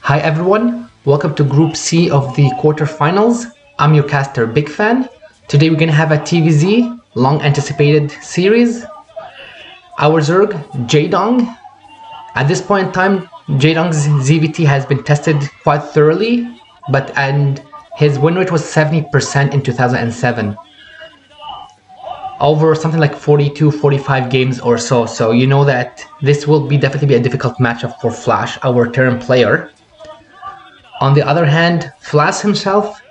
Hi everyone, welcome to Group C of the quarterfinals. I'm your caster, Big Fan. Today we're gonna have a TVZ, long anticipated series. Our Zerg, Jaedong. At this point in time, Jaedong's ZVT has been tested quite thoroughly, and his win rate was 70% in 2007. Over something like 42, 45 games or so. So you know that this will definitely be a difficult matchup for Flash, our Terran player. On the other hand, Flash himself,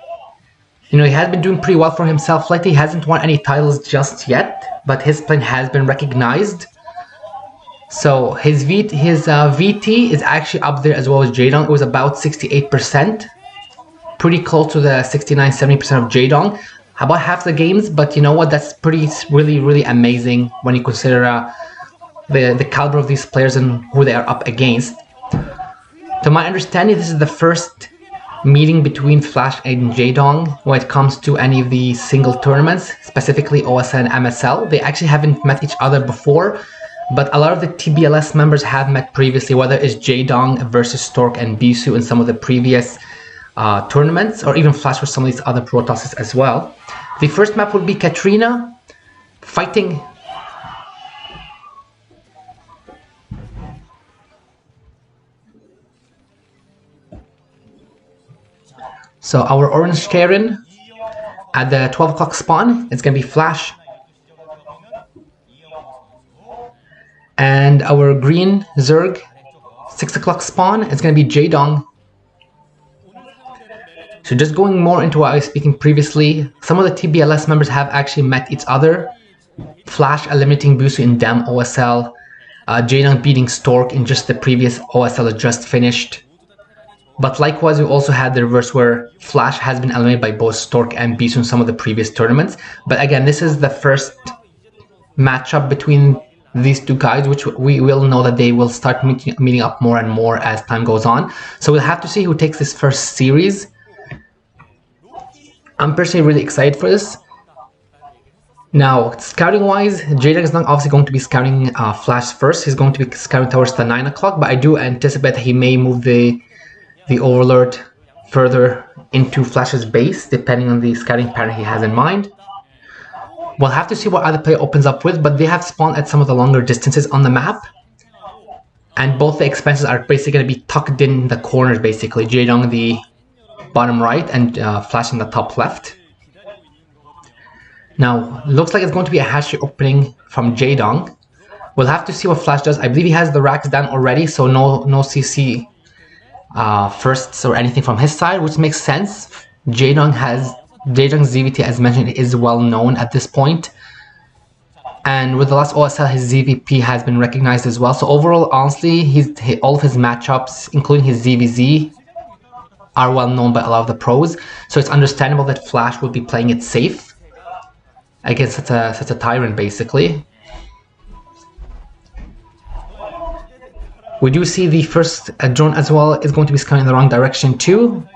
he has been doing pretty well for himself lately. He hasn't won any titles just yet, but his plan has been recognized. So his VT is actually up there as well as Jaedong. It was about 68%, pretty close to the 69-70% of Jaedong. About half the games, but you know what? That's really amazing when you consider the caliber of these players and who they are up against. To my understanding, this is the first meeting between Flash and Jaedong when it comes to any of the single tournaments, specifically OSL and MSL. They actually haven't met each other before, but a lot of the TBLS members have met previously, whether it's Jaedong versus Stork and Bisu in some of the previous tournaments, or even Flash with some of these other Protosses as well. The first map will be Katrina fighting So our orange Terran at the 12 o'clock spawn, it's going to be Flash. And our green Zerg, 6 o'clock spawn, it's going to be Jaedong. So just going more into what I was speaking previously, some of the TBLS members have actually met each other. Flash eliminating Bisu in Dam OSL, Jaedong beating Stork in just the previous OSL that just finished. But likewise, we also had the reverse where Flash has been eliminated by both Stork and Bisu in some of the previous tournaments. But again, this is the first matchup between these two guys, which we will know that they will start meeting up more and more as time goes on. So we'll have to see who takes this first series. I'm personally really excited for this. Now, scouting-wise, Jaedong is not obviously going to be scouting Flash first. He's going to be scouting towards the 9 o'clock, but I do anticipate that he may move the Overlord further into Flash's base, depending on the scouting pattern he has in mind. We'll have to see what other player opens up with, but they have spawned at some of the longer distances on the map. And both the expenses are basically going to be tucked in the corners, basically. Jaedong the bottom right and Flash in the top left. Now, looks like it's going to be a hatchery opening from Jaedong. We'll have to see what Flash does. I believe he has the racks done already, so no CC firsts or anything from his side, which makes sense. Jaedong's ZVT, as mentioned, is well known at this point, and with the last OSL, his ZVP has been recognized as well. So overall, honestly, all of his matchups, including his ZVZ, are well known by a lot of the pros. So it's understandable that Flash will be playing it safe against such a tyrant, basically. We do see the first drone as well is going to be scouting in the wrong direction too.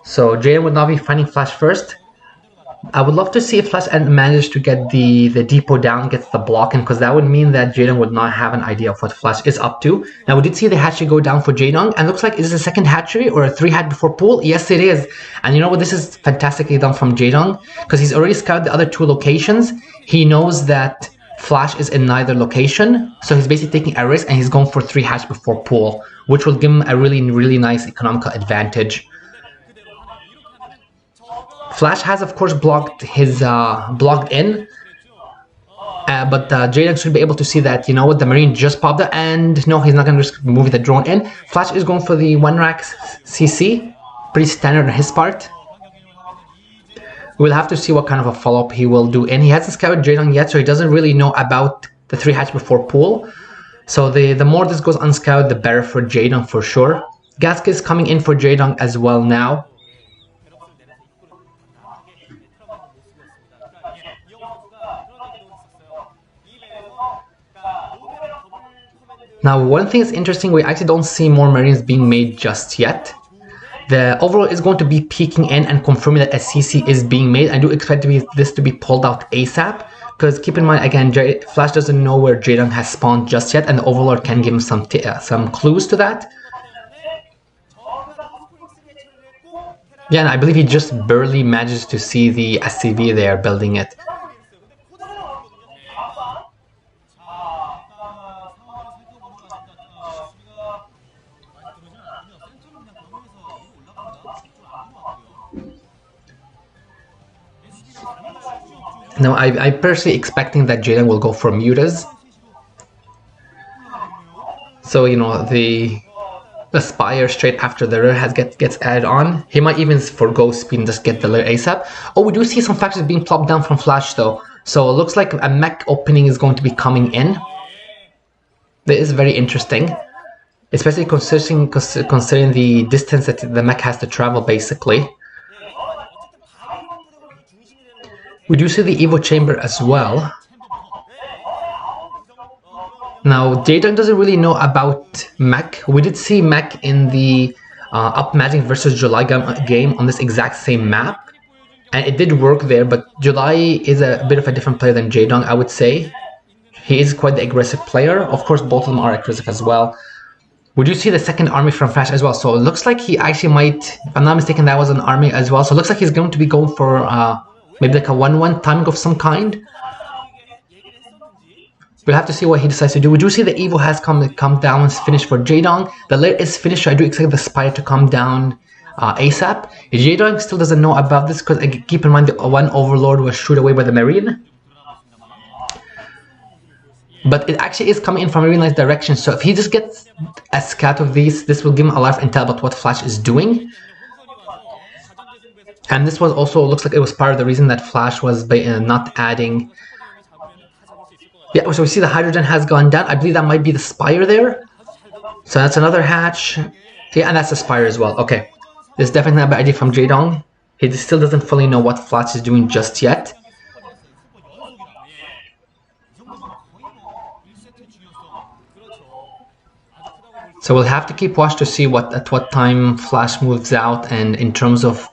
So Jaedong would not be finding Flash first. I would love to see if Flash manages to get the depot down, gets the block in, because that would mean that Jaedong would not have an idea of what Flash is up to. Now we did see the hatchery go down for Jaedong, and looks like, is this a second hatchery or a 3-hatch before pool? Yes, it is. And you know what? This is fantastically done from Jaedong, because he's already scouted the other two locations. He knows that Flash is in neither location, so he's basically taking a risk and he's going for 3-hatch before pool, which will give him a really nice economical advantage. Flash has of course blocked his blocked in, but Jaedong should be able to see that, you know what, the Marine just popped up, and no, he's not going to risk moving the drone in. Flash is going for the 1-rack CC, pretty standard on his part. We'll have to see what kind of a follow-up he will do, and he hasn't scouted Jaedong yet, so he doesn't really know about the 3-hatch before pool. So the more this goes unscouted, the better for Jaedong for sure. Gask is coming in for Jaedong as well now. Now, one thing is interesting, we actually don't see more Marines being made just yet. The overall is going to be peeking in and confirming that a CC is being made. I do expect this to be pulled out ASAP, Because keep in mind, again, Flash doesn't know where Jaedong has spawned just yet, and the Overlord can give him some clues to that. Yeah, and I believe he just barely manages to see the SCV there building it. No, I personally expecting that Jaedong will go for mutas. So, you know, the Spire straight after the Rare gets added on. He might even forgo speed and just get the Rare ASAP. Oh, we do see some factors being plopped down from Flash though. So it looks like a mech opening is going to be coming in. That is very interesting. Especially considering the distance that the mech has to travel basically. We do see the Evo Chamber as well. Now, Jaedong doesn't really know about mech. We did see mech in the Up Magic versus July game on this exact same map. And it did work there, but July is a bit of a different player than Jaedong, I would say. He is quite the aggressive player. Of course, both of them are aggressive as well. We do see the second army from Flash as well. So it looks like he actually might, if I'm not mistaken, that was an army as well. So it looks like he's going to be going for maybe like a 1-1 timing of some kind. We'll have to see what he decides to do. We do see the Evo has come down and finished for Jaedong. The lair is finished, so I do expect the Spire to come down ASAP. Jaedong still doesn't know about this because keep in mind the one Overlord was shot away by the Marine. But it actually is coming in from a really nice direction, so if he just gets a scout of these, this will give him a lot of intel about what Flash is doing. And this was also, looks like it was part of the reason that Flash was not adding. Yeah, so we see the hydrogen has gone down. I believe that might be the Spire there. So that's another hatch. Yeah, and that's the Spire as well. Okay. This is definitely not a bad idea from Jaedong. He still doesn't fully know what Flash is doing just yet. So we'll have to keep watch to see at what time Flash moves out and in terms of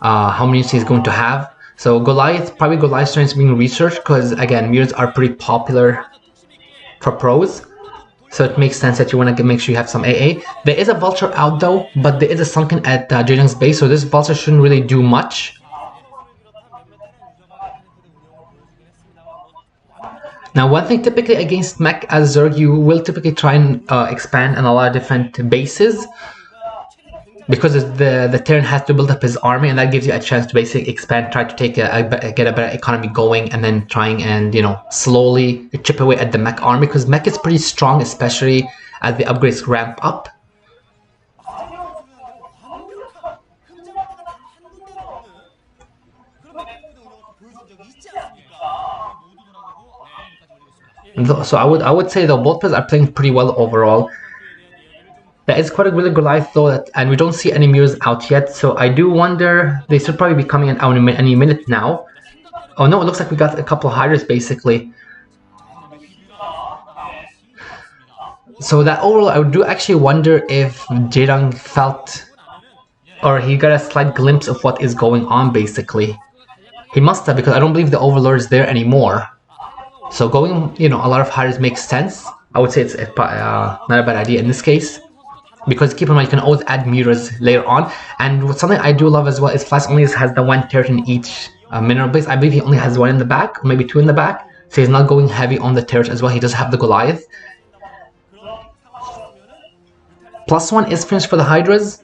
how many he's going to have. So probably Goliath strength is being researched because again, mirrors are pretty popular for pros. So it makes sense that you want to make sure you have some AA. There is a Vulture out though, but there is a Sunken at Jaedong's base, so this Vulture shouldn't really do much. Now, one thing typically against mech as Zerg, you will typically try and expand on a lot of different bases. Because the Terran has to build up his army, and that gives you a chance to basically expand, try to get a better economy going, and then trying and, you know, slowly chip away at the mech army, because mech is pretty strong, especially as the upgrades ramp up. So I would say though both players are playing pretty well overall. There is quite a really Goliath though, and we don't see any mirrors out yet, so I do wonder, they should probably be coming in any minute now. Oh no, it looks like we got a couple of hiders basically. So that overall, I do actually wonder if Jaedong felt, or he got a slight glimpse of what is going on basically. He must have, because I don't believe the Overlord is there anymore. So going, you know, a lot of hiders makes sense. I would say it's not a bad idea in this case. Because keep in mind, you can always add mirrors later on. And something I do love as well is Flash only has the one turret in each mineral base. I believe he only has one in the back, or maybe two in the back. So he's not going heavy on the turret as well. He does have the Goliath. +1 is finished for the Hydras.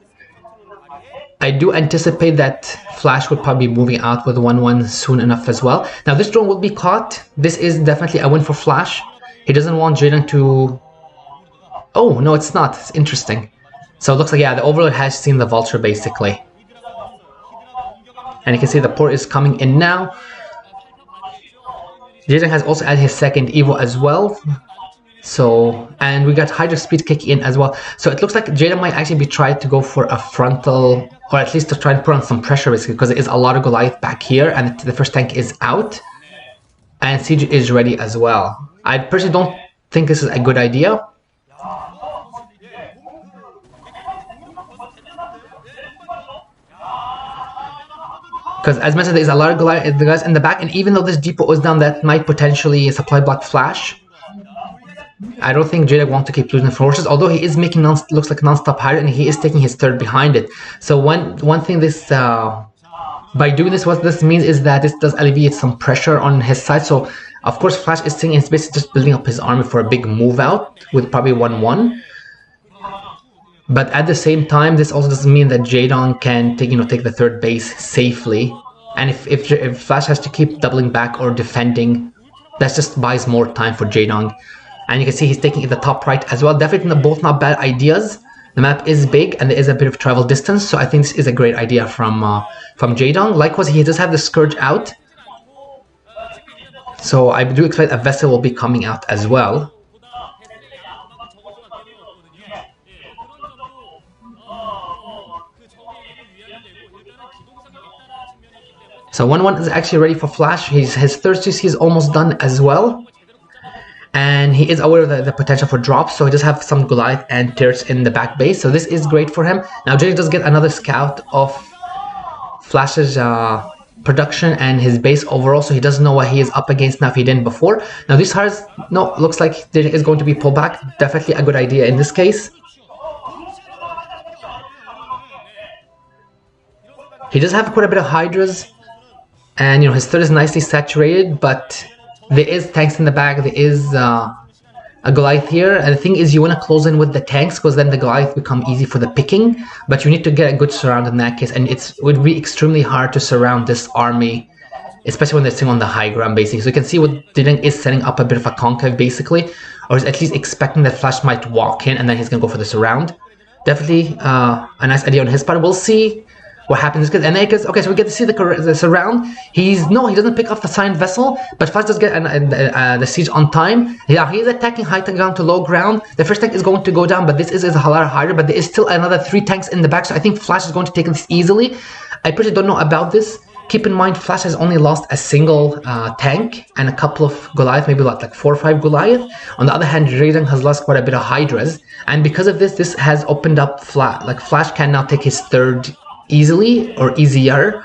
I do anticipate that Flash would probably be moving out with 1-1 soon enough as well. Now this drone will be caught. This is definitely a win for Flash. He doesn't want Jaedong to... Oh, no, it's not. It's interesting. So it looks like, yeah, the Overlord has seen the Vulture, basically. And you can see the port is coming in now. Jaedong has also added his second Evo as well. So, and we got Hydra Speed kick in as well. So it looks like Jaedong might actually be trying to go for a frontal, or at least to try and put on some pressure, basically, because there is a lot of Goliath back here, and the first tank is out. And Siege is ready as well. I personally don't think this is a good idea. Because as mentioned, there's a lot of guys in the back, and even though this depot is down, that might potentially supply block Flash. I don't think Jaedong wants to keep losing forces, although he is making looks like non-stop higher, and he is taking his third behind it. So one thing this by doing this, what this means is that this does alleviate some pressure on his side. So of course Flash is saying he's basically just building up his army for a big move out with probably 1-1. But at the same time, this also doesn't mean that Jaedong can take the third base safely. And if Flash has to keep doubling back or defending, that just buys more time for Jaedong. And you can see he's taking the top right as well. Definitely both not bad ideas. The map is big and there is a bit of travel distance, so I think this is a great idea from Jaedong. Likewise, he does have the Scourge out, so I do expect a vessel will be coming out as well. So 1-1 is actually ready for Flash. His third CC is almost done as well. And he is aware of the potential for drops, so he does have some Goliath and turrets in the back base. So this is great for him. Now Jaedong does get another scout of Flash's production and his base overall, so he doesn't know what he is up against now if he didn't before. Now these hearts, no, looks like Jaedong is going to be pulled back. Definitely a good idea in this case. He does have quite a bit of Hydras, and his third is nicely saturated, but there is tanks in the back, there is a Goliath here, and the thing is you want to close in with the tanks because then the Goliath become easy for the picking, but you need to get a good surround in that case, and it would be extremely hard to surround this army, especially when they're sitting on the high ground basically. So you can see what Jaedong is setting up a bit of a concave basically, or is at least expecting that Flash might walk in and then he's going to go for the surround. Definitely a nice idea on his part. We'll see what happens. And okay, so we get to see the surround. He doesn't pick off the signed vessel, but Flash does get the siege on time. Yeah, he is attacking high ground to low ground. The first tank is going to go down, but this is a lot higher. But there is still another 3 tanks in the back, so I think Flash is going to take this easily. I personally don't know about this. Keep in mind, Flash has only lost a single tank and a couple of Goliath, maybe like 4 or 5 Goliath. On the other hand, Jaedong has lost quite a bit of Hydras, and because of this has opened up Flash can now take his third easily or easier.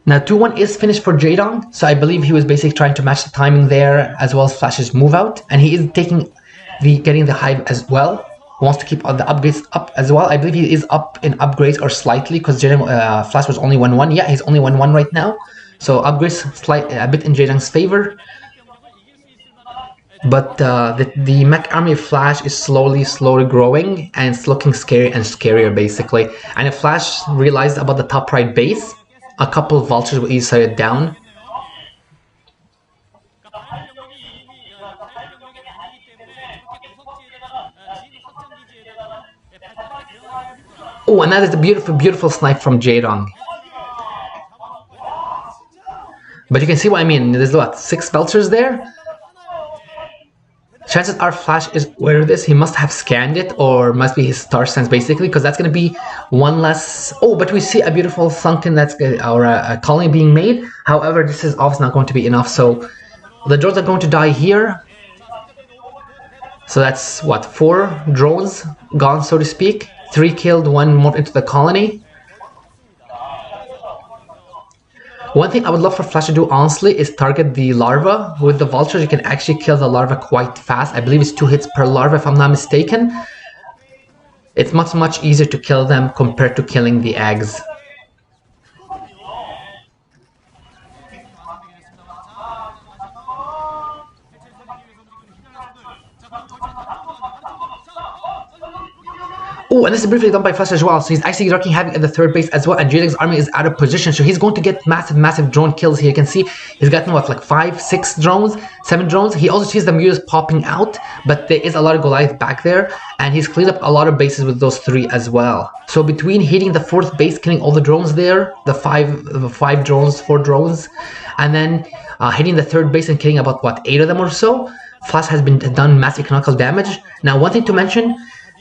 Now 2-1 is finished for Jaedong, so I believe he was basically trying to match the timing there as well as Flash's move out, and he is getting the hive as well. Wants to keep all the upgrades up as well. I believe he is up in upgrades or slightly because Flash was only 1-1. Yeah, he's only 1-1 right now, so upgrades a bit in Jaedong's favor. But the mech army of Flash is slowly growing, and it's looking scary and scarier basically. And if Flash realized about the top right base, a couple of vultures will easily set it down. Oh, and that is a beautiful snipe from Jaedong. But you can see what I mean. There's what, 6 vultures there? Chances are Flash is aware of this. He must have scanned it, or must be his star sense basically, because that's going to be one less. Oh, but we see a beautiful sunken or a colony being made. However, this is obviously not going to be enough, so the drones are going to die here. So that's what, 4 drones gone, so to speak. 3 killed, 1 more into the colony. One thing I would love for Flash to do, honestly, is target the larva. With the vultures, you can actually kill the larva quite fast. I believe it's 2 hits per larva, if I'm not mistaken. It's much easier to kill them compared to killing the eggs. Oh, and this is briefly done by Flash as well. So he's actually wreaking havoc at the third base as well, and Jaedong's army is out of position. So he's going to get massive drone kills here. You can see he's gotten what, like 5, 6 drones, 7 drones. He also sees the mules popping out, but there is a lot of Goliath back there, and he's cleaned up a lot of bases with those 3 as well. So between hitting the 4th base, killing all the drones there, the 5 drones, 4 drones, and then hitting the 3rd base and killing about what, 8 of them or so, Flash has been done massive economical damage. Now, one thing to mention,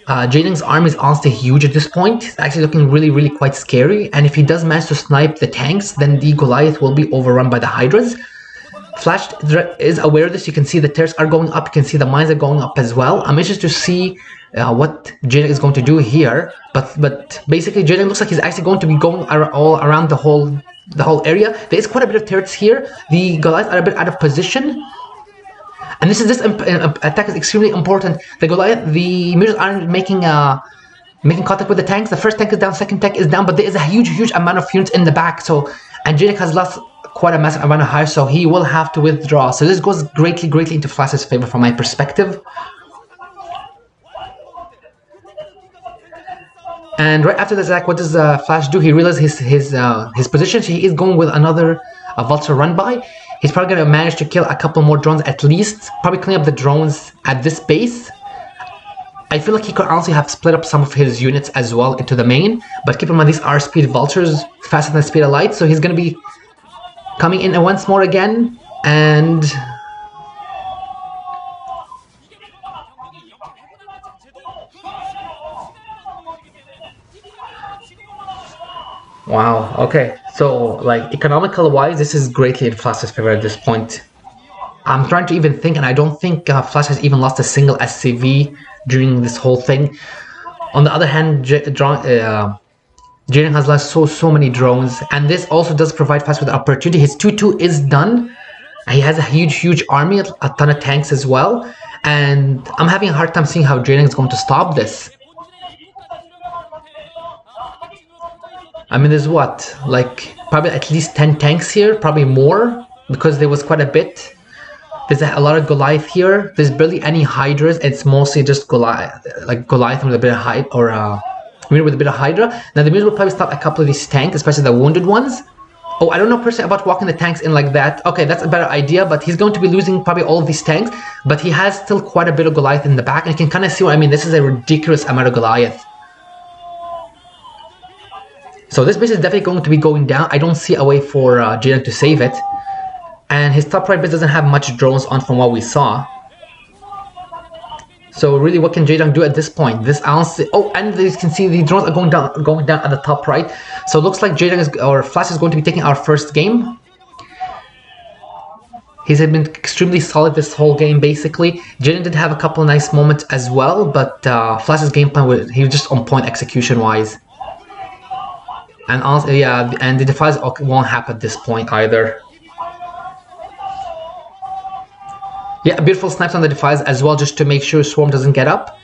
Jaedong's arm is honestly huge at this point. It's actually looking really quite scary, and if he does manage to snipe the tanks, then the Goliath will be overrun by the Hydras. Flash is aware of this. You can see the turrets are going up, you can see the mines are going up as well. I'm interested to see what Jaedong is going to do here, but basically Jaedong looks like he's actually going to be going all around the whole area. There is quite a bit of turrets here. The Goliaths are a bit out of position, And this attack is extremely important. The mirrors aren't making contact with the tanks. The first tank is down, second tank is down, but there is a huge amount of units in the back. So, and Jaedong has lost quite a massive amount of hire, so he will have to withdraw. So this goes greatly into Flash's favor from my perspective. And right after the attack, what does Flash do? He realizes his position. So he is going with another Vulture run by. He's probably going to manage to kill a couple more drones at least. Probably clean up the drones at this base. I feel like he could honestly have split up some of his units as well into the main. But keep in mind, these are speed Vultures, faster than the speed of light. So he's going to be coming in once more again. And wow, okay. So, like, economical wise, this is greatly in Flash's favor at this point. I'm trying to even think, and I don't think Flash has even lost a single SCV during this whole thing. On the other hand, Jaedong has lost so many drones, and this also does provide Flash with the opportunity. His 2-2 is done. He has a huge army, a ton of tanks as well, and I'm having a hard time seeing how Jaedong is going to stop this. I mean, there's what, like, probably at least 10 tanks here, probably more, because there was quite a bit. There's a lot of Goliath here. There's barely any Hydras. It's mostly just Goliath with a bit of Hydra, or with a bit of Hydra. Now the Muse will probably stop a couple of these tanks, especially the wounded ones. Oh, I don't know personally about walking the tanks in like that. Okay, that's a better idea, but he's going to be losing probably all of these tanks, but he has still quite a bit of Goliath in the back, and you can kind of see what I mean. This is a ridiculous amount of Goliath. So this base is definitely going to be going down. I don't see a way for Jaedong to save it. And his top right base doesn't have much drones on from what we saw. So really, what can Jaedong do at this point? This honestly, oh, and you can see the drones are going down at the top right. So it looks like Flash is going to be taking our first game. He's been extremely solid this whole game, basically. Jaedong did have a couple of nice moments as well, but Flash's game plan, he was just on point execution-wise. And also, yeah, and the defies won't happen at this point either. Yeah, beautiful snipes on the defies as well, just to make sure Swarm doesn't get up.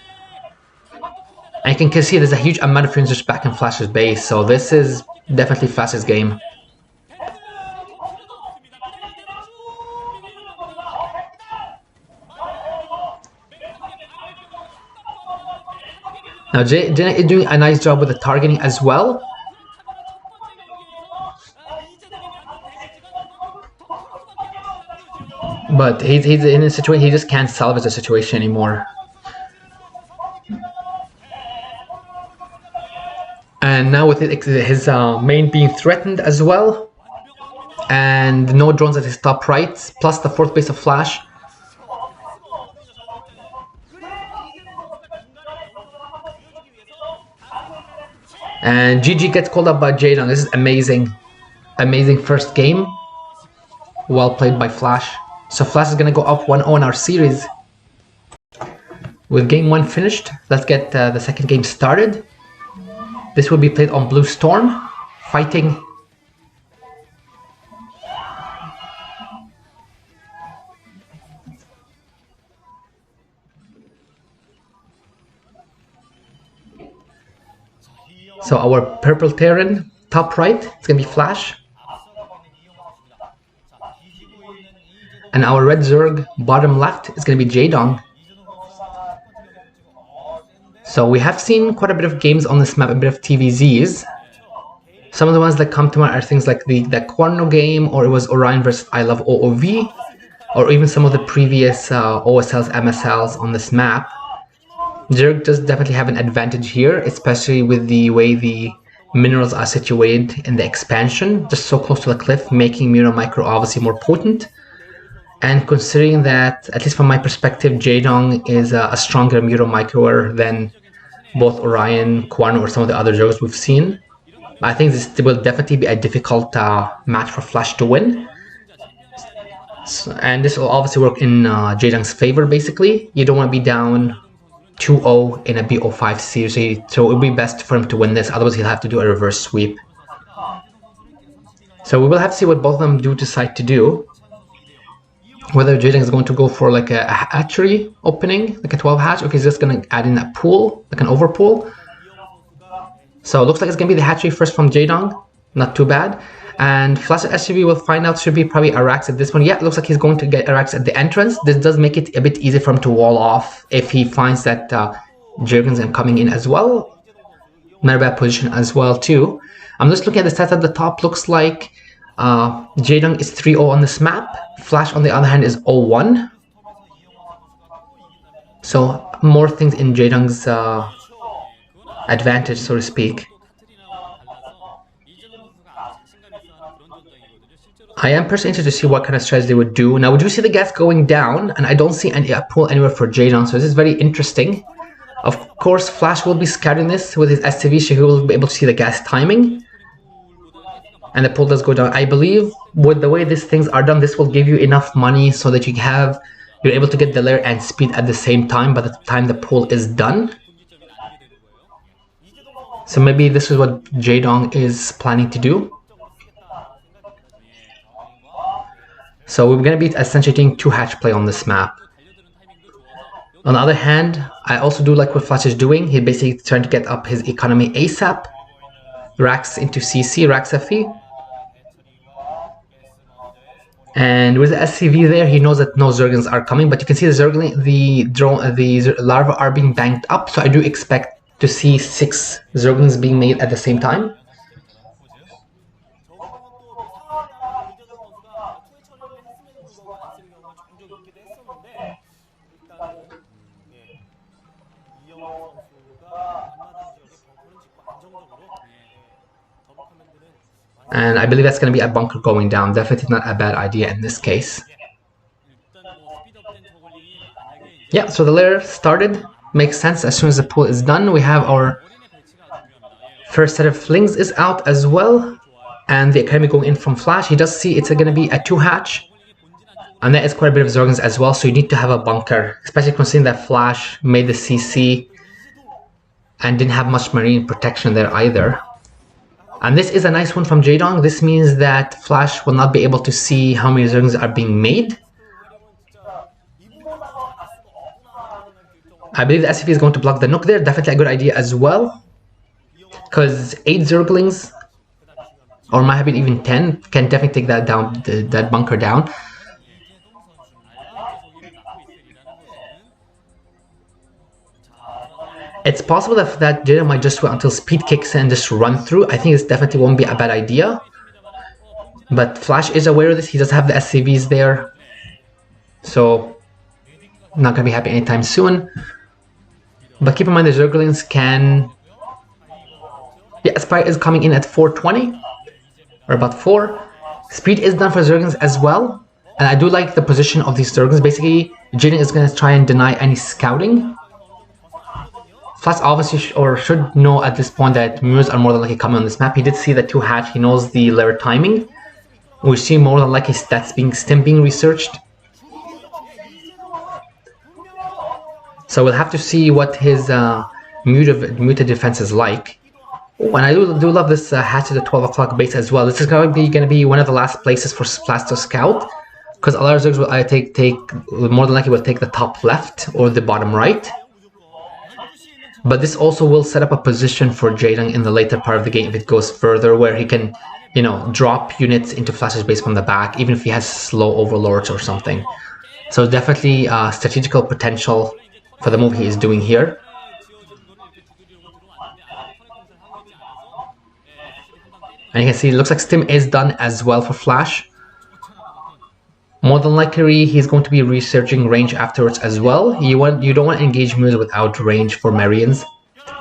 And you can see there's a huge amount of units just back in Flash's base, so this is definitely Flash's game. Now Jaedong is doing a nice job with the targeting as well. But he's in a situation, he just can't salvage the situation anymore. And now with his main being threatened as well, and no drones at his top right, plus the fourth base of Flash. And GG gets called up by Jaedong. This is amazing. Amazing first game. Well played by Flash. So Flash is going to go up 1-0 in our series. With game 1 finished, let's get the second game started. This will be played on Blue Storm, fighting so our purple Terran, top right, it's going to be Flash. And our red Zerg, bottom left, is going to be Jaedong. So we have seen quite a bit of games on this map, a bit of TVZs. Some of the ones that come to mind are things like the Quorno game, or it was Orion versus I Love OOV, or even some of the previous OSLs, MSLs on this map. Zerg does definitely have an advantage here, especially with the way the minerals are situated in the expansion, just so close to the cliff, making Muro Micro obviously more potent. And considering that, at least from my perspective, Jaedong is a stronger Muro Microer than both Orion, Quorno, or some of the other Zergs we've seen, I think this will definitely be a difficult match for Flash to win. And this will obviously work in Jaedong's favor, basically. You don't want to be down 2-0 in a BO5 series, so it would be best for him to win this, otherwise he'll have to do a reverse sweep. So we will have to see what both of them decide to do. whether Jaedong is going to go for like a hatchery opening, like a 12 hatch, or if he's just going to add in a pool, like an overpool. So it looks like it's going to be the hatchery first from Jaedong. Not too bad. And Flash SUV, we'll find out, should be probably Arax at this one. Yeah, it looks like he's going to get Arax at the entrance. This does make it a bit easier for him to wall off if he finds that Jaedong's coming in as well. Not a bad position as well too. I'm just looking at the stats at the top. Looks like Jaedong is 3-0 on this map. Flash, on the other hand, is 0-1. So more things in Jaedong's advantage, so to speak. I am personally interested to see what kind of strategy they would do. Now, we do see the gas going down, and I don't see any pull anywhere for Jaedong, so this is very interesting. Of course, Flash will be scouting this with his STV, so he will be able to see the gas timing. And the pull does go down. I believe with the way these things are done, this will give you enough money so that you're able to get the layer and speed at the same time by the time the pull is done. So maybe this is what Jaedong is planning to do. So we're going to be essentially doing 2-hatch play on this map. On the other hand, I also do like what Flash is doing. He's basically trying to get up his economy ASAP. Racks into CC, Racks FE. And with the SCV there, he knows that no Zerglings are coming, but you can see the Zergling, the larvae are being banked up, so I do expect to see 6 Zerglings being made at the same time. And I believe that's going to be a bunker going down. Definitely not a bad idea in this case. Yeah, so the layer started. Makes sense. As soon as the pool is done, we have our first set of flings is out as well. And the academy going in from Flash. He does see it's going to be a 2-hatch. And that is quite a bit of Zerglings as well. So you need to have a bunker. Especially considering that Flash made the CC and didn't have much marine protection there either. And this is a nice one from Jaedong. This means that Flash will not be able to see how many Zerglings are being made. I believe the SCV is going to block the Nook there. Definitely a good idea as well. Because 8 Zerglings, or might have been even 10, can definitely take that down, that bunker down. It's possible that Jaedong might just wait until speed kicks in and just run through. I think this definitely won't be a bad idea. But Flash is aware of this. He does have the SCVs there. So, not going to be happy anytime soon. But keep in mind the Zerglings can... Yeah, Spire is coming in at 420. Or about 4. Speed is done for Zerglings as well. And I do like the position of these Zerglings. Basically, Jaedong is going to try and deny any scouting. Flash obviously should know at this point that Muse are more than likely coming on this map. He did see the 2-hatch, he knows the layer timing. We see more than likely stats being researched. So we'll have to see what his muted defense is like. Oh, and I do love this hatch at the 12 o'clock base as well. This is going to be one of the last places for Flash to scout. Because a lot of Zergs will more than likely will take the top left or the bottom right. But this also will set up a position for Jaedong in the later part of the game if it goes further, where he can, you know, drop units into Flash's base from the back, even if he has slow overlords or something. So definitely strategical potential for the move he is doing here. And you can see it looks like Stim is done as well for Flash. More than likely, he's going to be researching range afterwards as well. You don't want to engage Muse without range for Marians.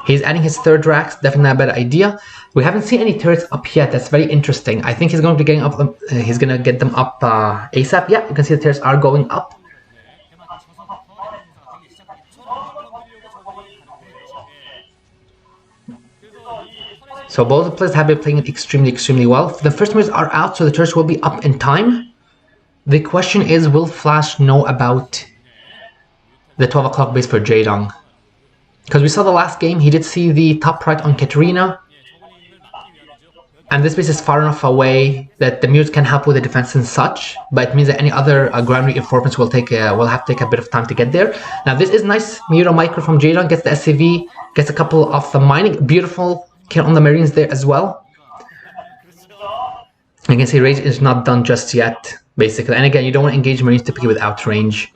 He's adding his 3rd racks, definitely not a bad idea. We haven't seen any turrets up yet. That's very interesting. I think he's going to be getting up. He's going to get them up ASAP. Yeah, you can see the turrets are going up. So both the players have been playing it extremely well. The first moves are out, so the turrets will be up in time. The question is, will Flash know about the 12 o'clock base for Jaedong? Because we saw the last game, he did see the top right on Katarina. And this base is far enough away that the Muse can help with the defense and such, but it means that any other ground reinforcements will have to take a bit of time to get there. Now this is nice. Muro micro from Jaedong gets the SCV, gets a couple of the mining. Beautiful kill on the Marines there as well. You can see Rage is not done just yet, basically. And again, you don't want to engage Marines typically without range.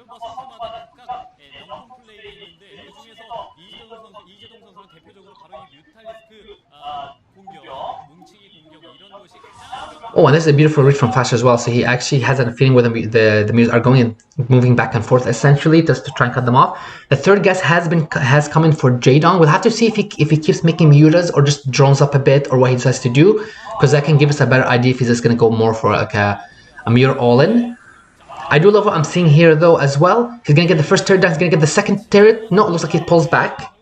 Oh, and this is a beautiful reach from Flash as well. So he actually has a feeling where the Muse are going and moving back and forth essentially just to try and cut them off. The third guess has come in for Jaedong. We'll have to see if he keeps making Mutas or just drones up a bit or what he decides to do, because that can give us a better idea if he's just going to go more for like a Muta all-in. I do love what I'm seeing here though as well. He's going to get the first turret down. He's going to get the second turret. No, it looks like he pulls back.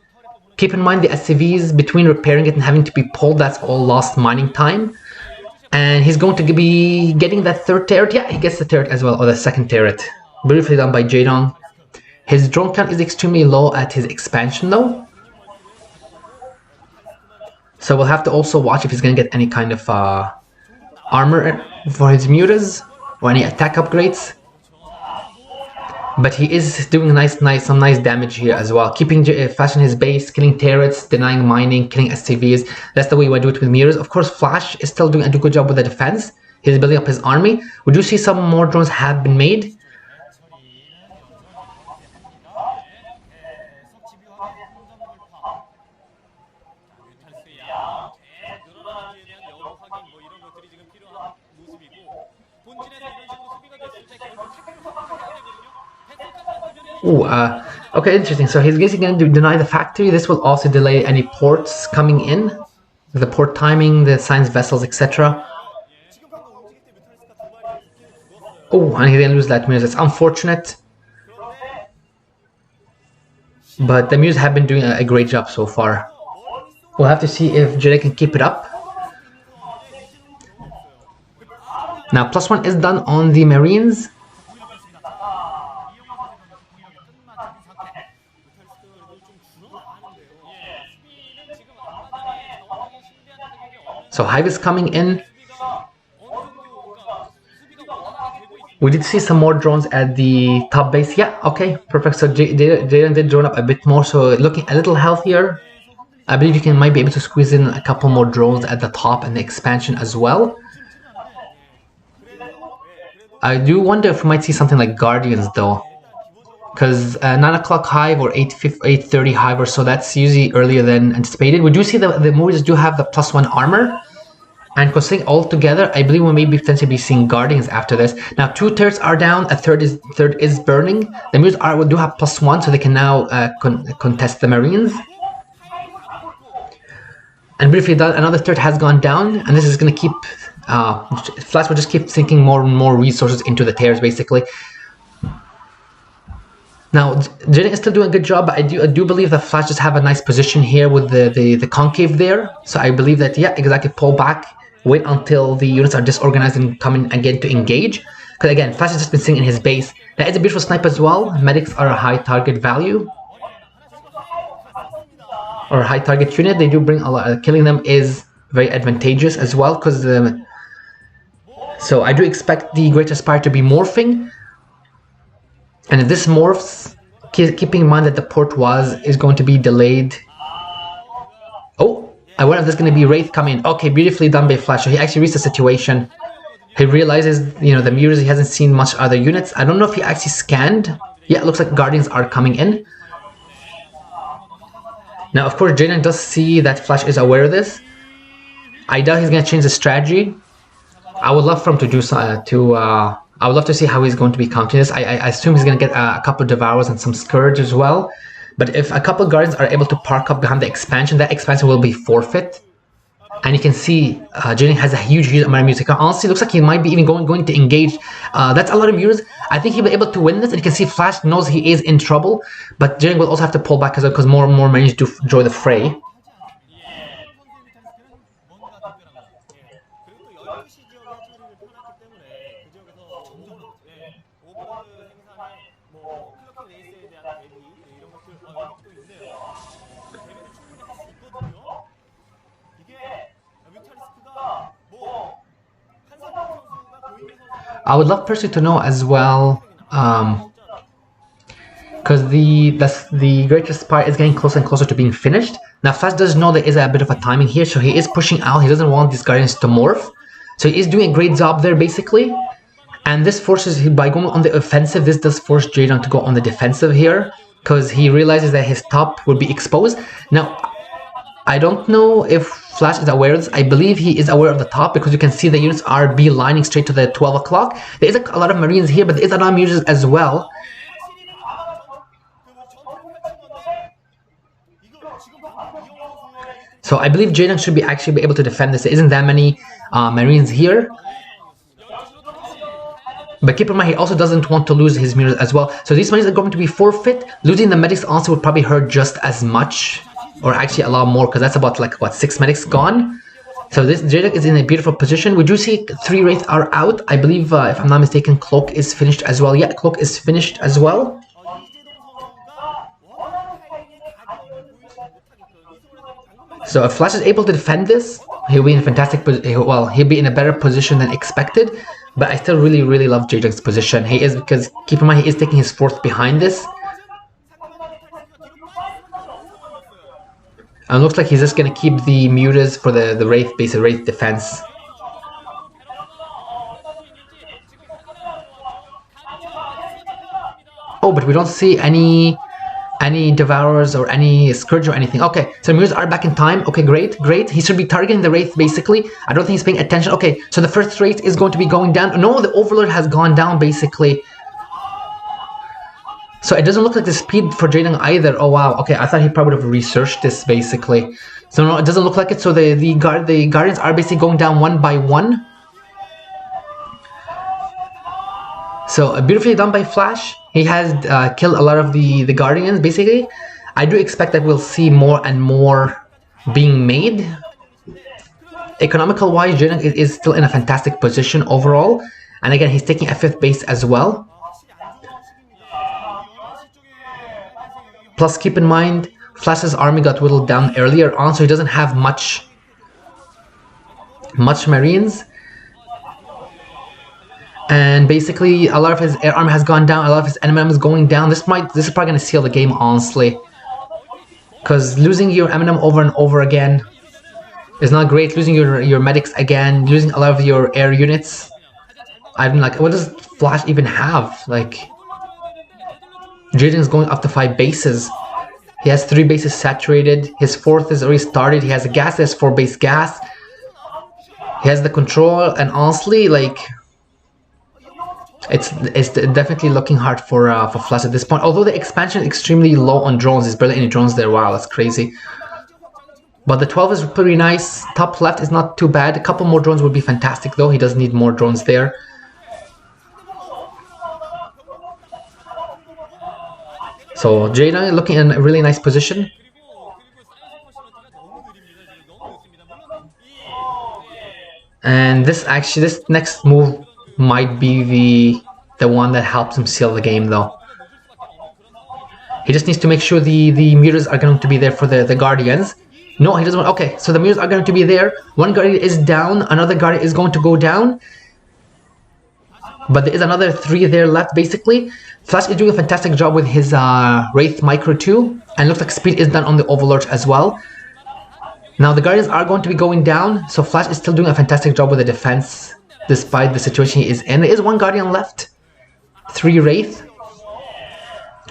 Keep in mind the SCVs between repairing it and having to be pulled, that's all lost mining time. And he's going to be getting that third turret. Yeah, he gets the turret as well, or the second turret. Beautifully done by Jaedong. His drone count is extremely low at his expansion though. So we'll have to also watch if he's going to get any kind of armor for his mutas or any attack upgrades. But he is doing some nice damage here as well. Keeping Flash in his base, killing turrets, denying mining, killing SCVs. That's the way we do it with mirrors. Of course, Flash is still doing a good job with the defense. He's building up his army. We do see some more drones have been made. Ooh, okay, interesting. So he's basically going to deny the factory. This will also delay any ports coming in, the port timing, the science vessels, etc. Oh, and he's going to lose that Muse. It's unfortunate. But the Muse have been doing a great job so far. We'll have to see if Jaedong can keep it up. Now, +1 is done on the Marines. So Hive is coming in. We did see some more drones at the top base. Yeah, okay, perfect. So Jaedong did drone up a bit more, so looking a little healthier. I believe you might be able to squeeze in a couple more drones at the top and the expansion as well. I do wonder if we might see something like Guardians though, because 9 o'clock Hive or 8:30 Hive or so, that's usually earlier than anticipated. We do see the movies do have the +1 armor, and considering all together, I believe we may potentially be seeing Guardians after this. Now 2 turrets are down, a third is burning. The movies do have +1, so they can now contest the Marines. And briefly done, another third has gone down, and this is going to keep Flash will just keep sinking more and more resources into the tears, basically. Now, Jaedong is still doing a good job, but I do believe that Flash just have a nice position here with the concave there. So I believe that, yeah, exactly, pull back, wait until the units are disorganized and come in again to engage. Because again, Flash has just been sitting in his base. That is a beautiful snipe as well. Medics are a high target value, or a high target unit. They do bring a lot. Killing them is very advantageous as well, because so I do expect the Great Aspire to be morphing, and if this morphs, keeping in mind that the port is going to be delayed. Oh, I wonder if there's going to be Wraith coming. Okay, beautifully done by Flash. So he actually reads the situation. He realizes, the mirrors, he hasn't seen much other units. I don't know if he actually scanned. Yeah, it looks like Guardians are coming in. Now, of course, Jaedong does see that Flash is aware of this. I doubt he's going to change the strategy. I would love for him to do I would love to see how he's going to be countering this. I assume he's going to get a couple of Devours and some Scourge as well. But if a couple of Guardians are able to park up behind the expansion, that expansion will be forfeit. And you can see Jaedong has a huge amount of music. Honestly, looks like he might be even going to engage. That's a lot of viewers. I think he'll be able to win this. And you can see Flash knows he is in trouble. But Jaedong will also have to pull back as well, because more and more Marines do join the fray. I would love personally to know as well, because the greatest part is getting closer and closer to being finished. Now Flash does know there is a bit of a timing here, so he is pushing out. He doesn't want these Guardians to morph, so he is doing a great job there basically. And this forces, by going on the offensive, this does force Jaedong to go on the defensive here, because he realizes that his top will be exposed. Now, I don't know if Flash is aware of this. I believe he is aware of the top, because you can see the units are beelining straight to the 12 o'clock. There is a lot of Marines here, but there is a lot of Muses as well. So I believe Jaedong should be actually be able to defend this. There isn't that many Marines here. But keep in mind, he also doesn't want to lose his mirrors as well. So these Marines are going to be forfeit. Losing the medics also would probably hurt just as much, or actually a lot more, because that's about like, what, 6 medics gone? So this Jaedong is in a beautiful position. We do see 3 Wraiths are out. I believe, if I'm not mistaken, Cloak is finished as well. Yeah, Cloak is finished as well. So if Flash is able to defend this, he'll be in a fantastic position. Well, he'll be in a better position than expected. But I still really love Jaedong's position. He is, because keep in mind, he is taking his 4th behind this. And it looks like he's just going to keep the Mutas for the Wraith base, the Wraith defense. Oh, but we don't see any Devourers or any Scourge or anything. Okay, so Mutas are back in time. Okay, great. He should be targeting the Wraith, basically. I don't think he's paying attention. Okay, so the first Wraith is going to be going down. No, the Overlord has gone down, basically. So it doesn't look like the speed for Jaedong either. Oh, wow. Okay, I thought he probably would have researched this, basically. So no, it doesn't look like it. So the Guardians are basically going down one by one. So beautifully done by Flash. He has killed a lot of the Guardians, basically. I do expect that we'll see more and more being made. Economical wise, Jaedong is still in a fantastic position overall. And again, he's taking a 5th base as well. Plus, keep in mind, Flash's army got whittled down earlier on, so he doesn't have much Marines. And basically, a lot of his air armor has gone down, a lot of his enemy is going down. This is probably going to seal the game, honestly. Because losing your Eminem over and over again is not great. Losing your medics again, losing a lot of your air units. I'm like, what does Flash even have? Like, Jaedong is going up to 5 bases. He has 3 bases saturated. His 4th is already started. He has a gas, he has 4 base gas. He has the control, and honestly, like, it's definitely looking hard for Flash at this point. Although the expansion is extremely low on drones, there's barely any drones there. Wow, that's crazy. But the 12 is pretty nice. Top left is not too bad. A couple more drones would be fantastic, though. He does need more drones there. So Jaedong looking in a really nice position. And this next move might be the one that helps him seal the game, though. He just needs to make sure the Mutas are going to be there for the Guardians. No, he doesn't want. Okay, so the Mutas are going to be there. One Guardian is down, another Guardian is going to go down. But there is another 3 there left, basically. Flash is doing a fantastic job with his Wraith Micro 2. And looks like speed is done on the Overlords as well. Now the Guardians are going to be going down. So Flash is still doing a fantastic job with the defense, despite the situation he is in. There is 1 Guardian left. 3 Wraith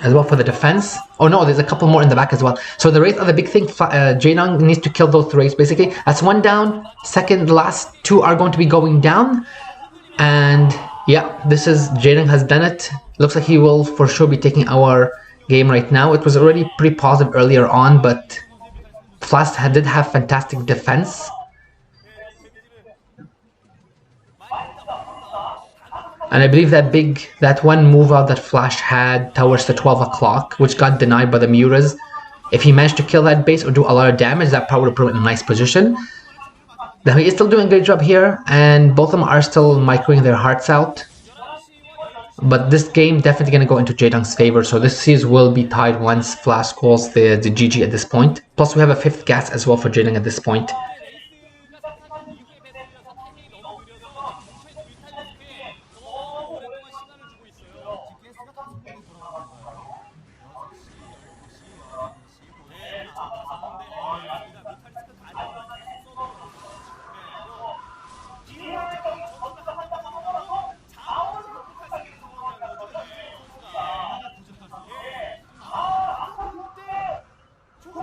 as well for the defense. Oh no, there's a couple more in the back as well. So the Wraith are the big thing. Jaedong needs to kill those Wraiths, basically. That's 1 down. Second, the last 2 are going to be going down. And yeah, this is Jaedong has done it. Looks like he will for sure be taking our game right now. It was already pretty positive earlier on, but Flash did have fantastic defense. And I believe that one move out that Flash had towards the 12 o'clock, which got denied by the Mutas, if he managed to kill that base or do a lot of damage, that probably would put him in a nice position. Now he is still doing a great job here, and both of them are still microing their hearts out. But this game definitely going to go into Jaedong's favor, so this series will be tied once Flash calls the GG at this point. Plus we have a 5th gas as well for Jaedong at this point.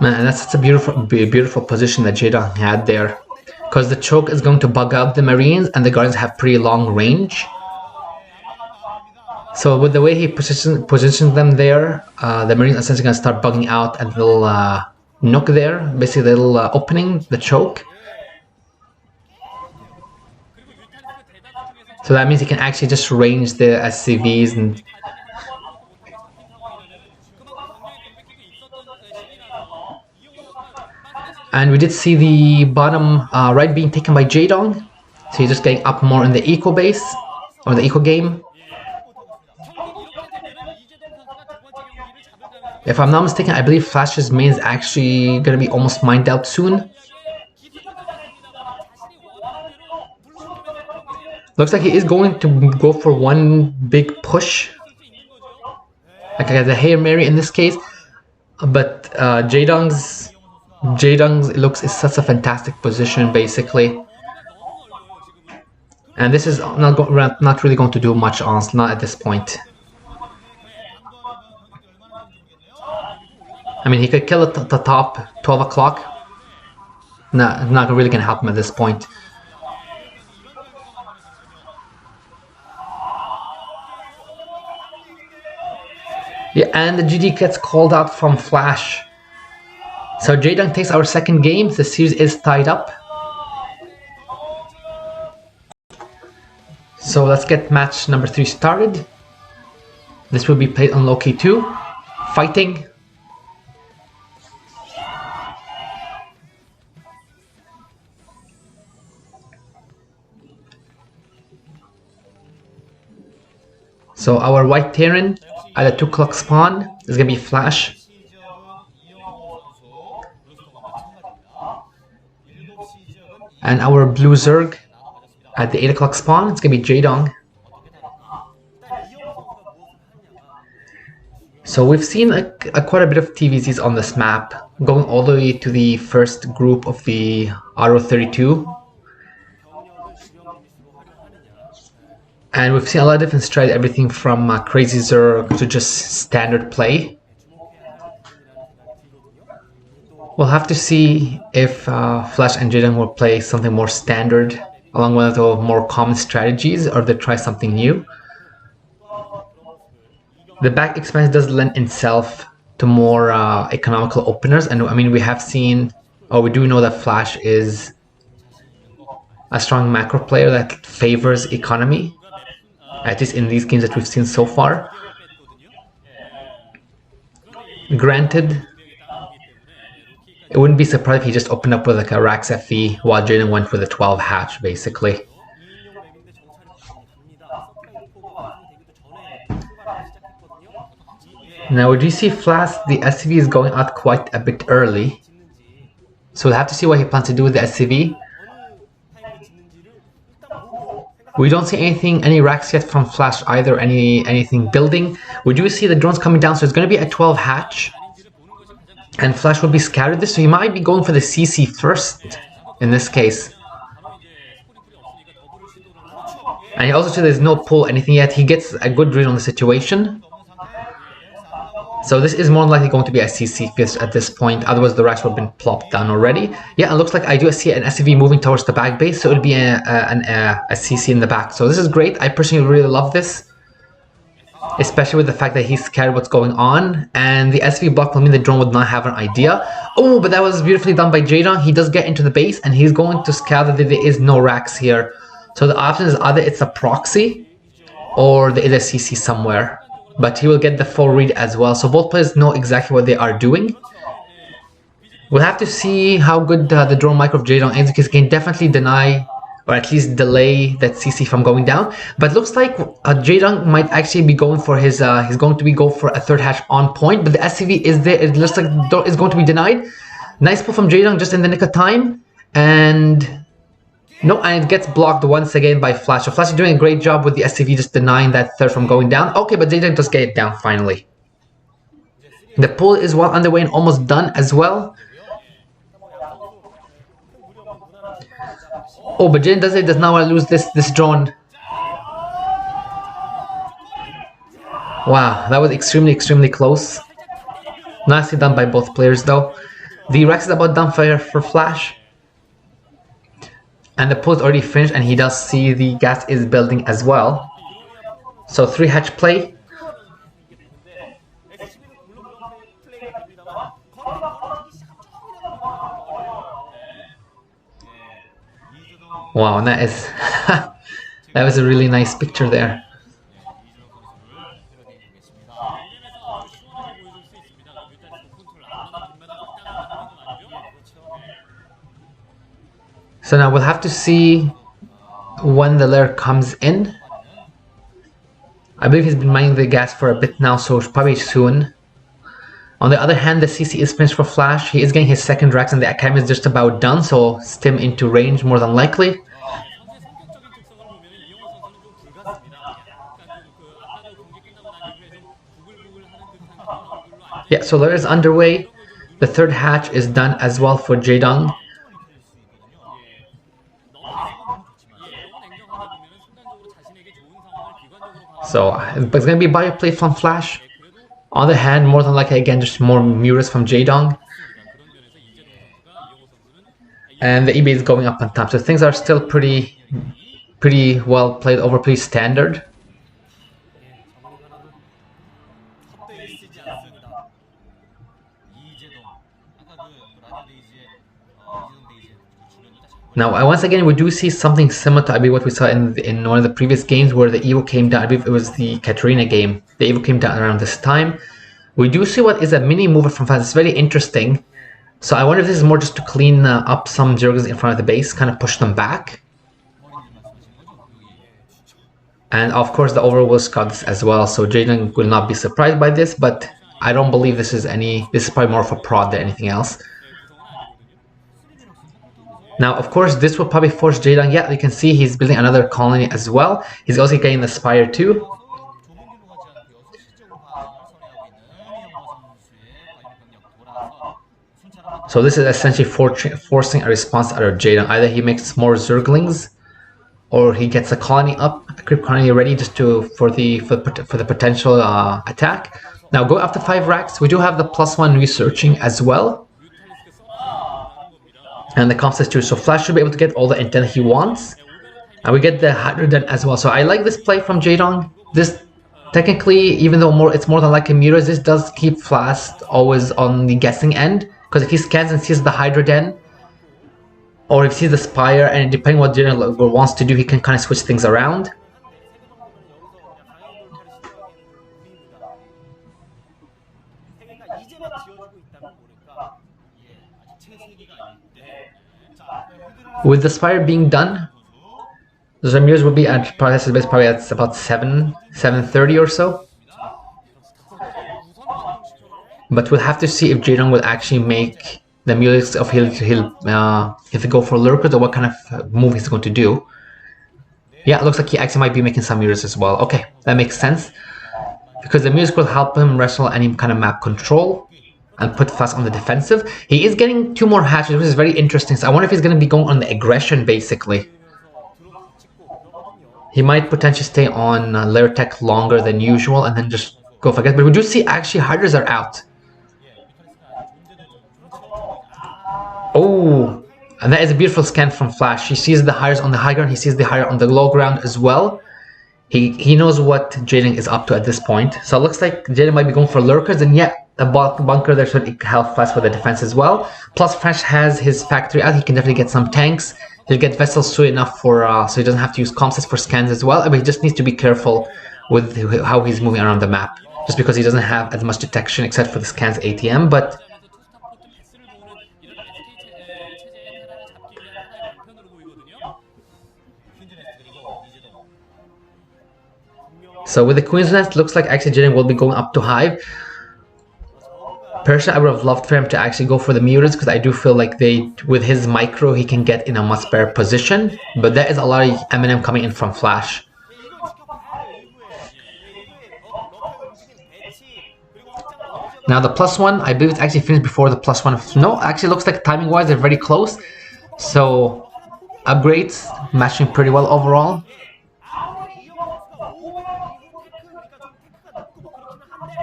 Man, that's such a beautiful position that Jaedong had there. Because the choke is going to bug out the Marines, and the Guardians have pretty long range. So with the way he positions them there, the Marines are essentially going to start bugging out and they'll nook there, basically the little opening, the choke. So that means he can actually just range the SCVs and we did see the bottom right being taken by Jaedong. So he's just getting up more in the eco base, or the eco game. If I'm not mistaken, I believe Flash's main is actually going to be almost mined out soon. Looks like he is going to go for one big push, like the Hail Mary in this case. But Jaedong's looks is such a fantastic position, basically. And this is not really going to do much, honestly, not at this point. I mean, he could kill the top 12 o'clock. No, not really going to help him at this point. Yeah, and the GG gets called out from Flash. So Jaedong takes our second game. The series is tied up. So let's get match number 3 started. This will be played on Loki 2. Fighting. So our white Terran at a 2 o'clock spawn is going to be Flash. And our blue Zerg at the 8 o'clock spawn, it's going to be Jaedong. So we've seen quite a bit of TVZs on this map, going all the way to the first group of the Ro8. And we've seen a lot of different strides, everything from Crazy Zerg to just standard play. We'll have to see if Flash and Jaedong will play something more standard along with the more common strategies, or they try something new. The back expansion does lend itself to more economical openers, and I mean we have seen, or we do know that Flash is a strong macro player that favors economy, at least in these games that we've seen so far. Granted, it wouldn't be surprised if he just opened up with like a Rax FE while Jaedong went for the 12 hatch, basically. Now we do see Flash, the SCV is going out quite a bit early. So we'll have to see what he plans to do with the SCV. We don't see any racks yet from Flash either, anything building. We do see the drones coming down, so it's going to be a 12 hatch. And Flash will be scattered this, so he might be going for the CC first in this case. And he also said there's no pull anything yet. He gets a good read on the situation. So this is more likely going to be a CC at this point, otherwise the racks would have been plopped down already. Yeah, it looks like I do see an SCV moving towards the back base, so it'll be a CC in the back. So this is great. I personally really love this, especially with the fact that he's scared what's going on, and the SCV block will mean the drone would not have an idea. Oh, but that was beautifully done by Jaedong. He does get into the base, and he's going to scout that there is no racks here. So the option is either it's a proxy, or there is a CC somewhere. But he will get the full read as well. So both players know exactly what they are doing. We'll have to see how good the drone micro of Jaedong is, because he can definitely deny, or at least delay, that CC from going down. But it looks like Jaedong might actually be going for his, he's going to be go for a third hatch on point. But the SCV is there. It looks like the door is going to be denied. Nice pull from Jaedong just in the nick of time. And no, and it gets blocked once again by Flash. So Flash is doing a great job with the SCV just denying that third from going down. Okay, but Jaedong does get it down finally. The pull is well underway and almost done as well. Oh, but Jaedong does not want to lose this drone. Wow, that was extremely close. Nicely done by both players though. The Rex is about done for Flash. And the pull is already finished, and he does see the gas is building as well. So 3 hatch play. Wow, that is that was a really nice picture there. So now we'll have to see when the layer comes in. I believe he's been mining the gas for a bit now, so probably soon. On the other hand, the CC is finished for Flash. He is getting his second Rex, and the Academy is just about done, so Stim into range more than likely. Yeah, so layer is underway. The third hatch is done as well for Jaedong. So it's going to be bio play from Flash. On the hand, more than likely, again, just more Muras from Jaedong. And the EB is going up on top. So things are still pretty well played over, pretty standard. Now, once again, we do see something similar to I believe what we saw in one of the previous games where the Evo came down. I believe it was the Katarina game. The Evo came down around this time. We do see what is a mini mover from Flash. It's very interesting. So I wonder if this is more just to clean up some Zerglings in front of the base, kind of push them back. And of course, the overall will scout this as well. So Jaedong will not be surprised by this, but I don't believe this is probably more of a prod than anything else. Now, of course, this will probably force Jaedong. Yeah, you can see he's building another colony as well. He's also getting the Spire too. So this is essentially forcing a response out of Jaedong. Either he makes more Zerglings, or he gets a colony up, a creep colony ready just for the potential attack. Now, go after 5 racks. We do have the +1 researching as well. And the comp says too, so Flash should be able to get all the intent he wants. And we get the Hydroden as well. So I like this play from Jaedong. This, technically, even though it's more than like a Mirror, this does keep Flash always on the guessing end. Because if he scans and sees the Hydroden, or if he sees the Spire, and depending on what Jaedong wants to do, he can kind of switch things around. With the Spire being done, the Zamirs will be at probably at about 7:30 or so. But we'll have to see if Jaedong will actually make the Mulix of he'll go for Lurkers or what kind of move he's going to do. Yeah, it looks like he actually might be making some Mirrors as well. Okay, that makes sense. Because the Mirrors will help him wrestle any kind of map control and put Flash on the defensive. He is getting 2 more hatches, which is very interesting. So I wonder if he's going to be going on the aggression, basically. He might potentially stay on layer tech longer than usual and then just go for it. But we do see actually Hydras are out. Oh, and that is a beautiful scan from Flash. He sees the Hydras on the high ground. He sees the Hydra on the low ground as well. He knows what Jaedong is up to at this point. So it looks like Jaedong might be going for Lurkers, and yet a bunker there should help Flash with the defense as well. Plus, Flash has his factory out. He can definitely get some tanks. He'll get vessels soon enough so he doesn't have to use comsets for scans as well. But he just needs to be careful with how he's moving around the map, just because he doesn't have as much detection except for the scans ATM. But so with the Queen's Nest, looks like actually Jaedong will be going up to Hive. Personally, I would have loved for him to actually go for the Mutants, because I do feel like with his micro, he can get in a much better position. But there is a lot of M&M coming in from Flash. Now the +1, I believe it's actually finished before the +1. No, actually looks like timing-wise they're very close. So upgrades matching pretty well overall.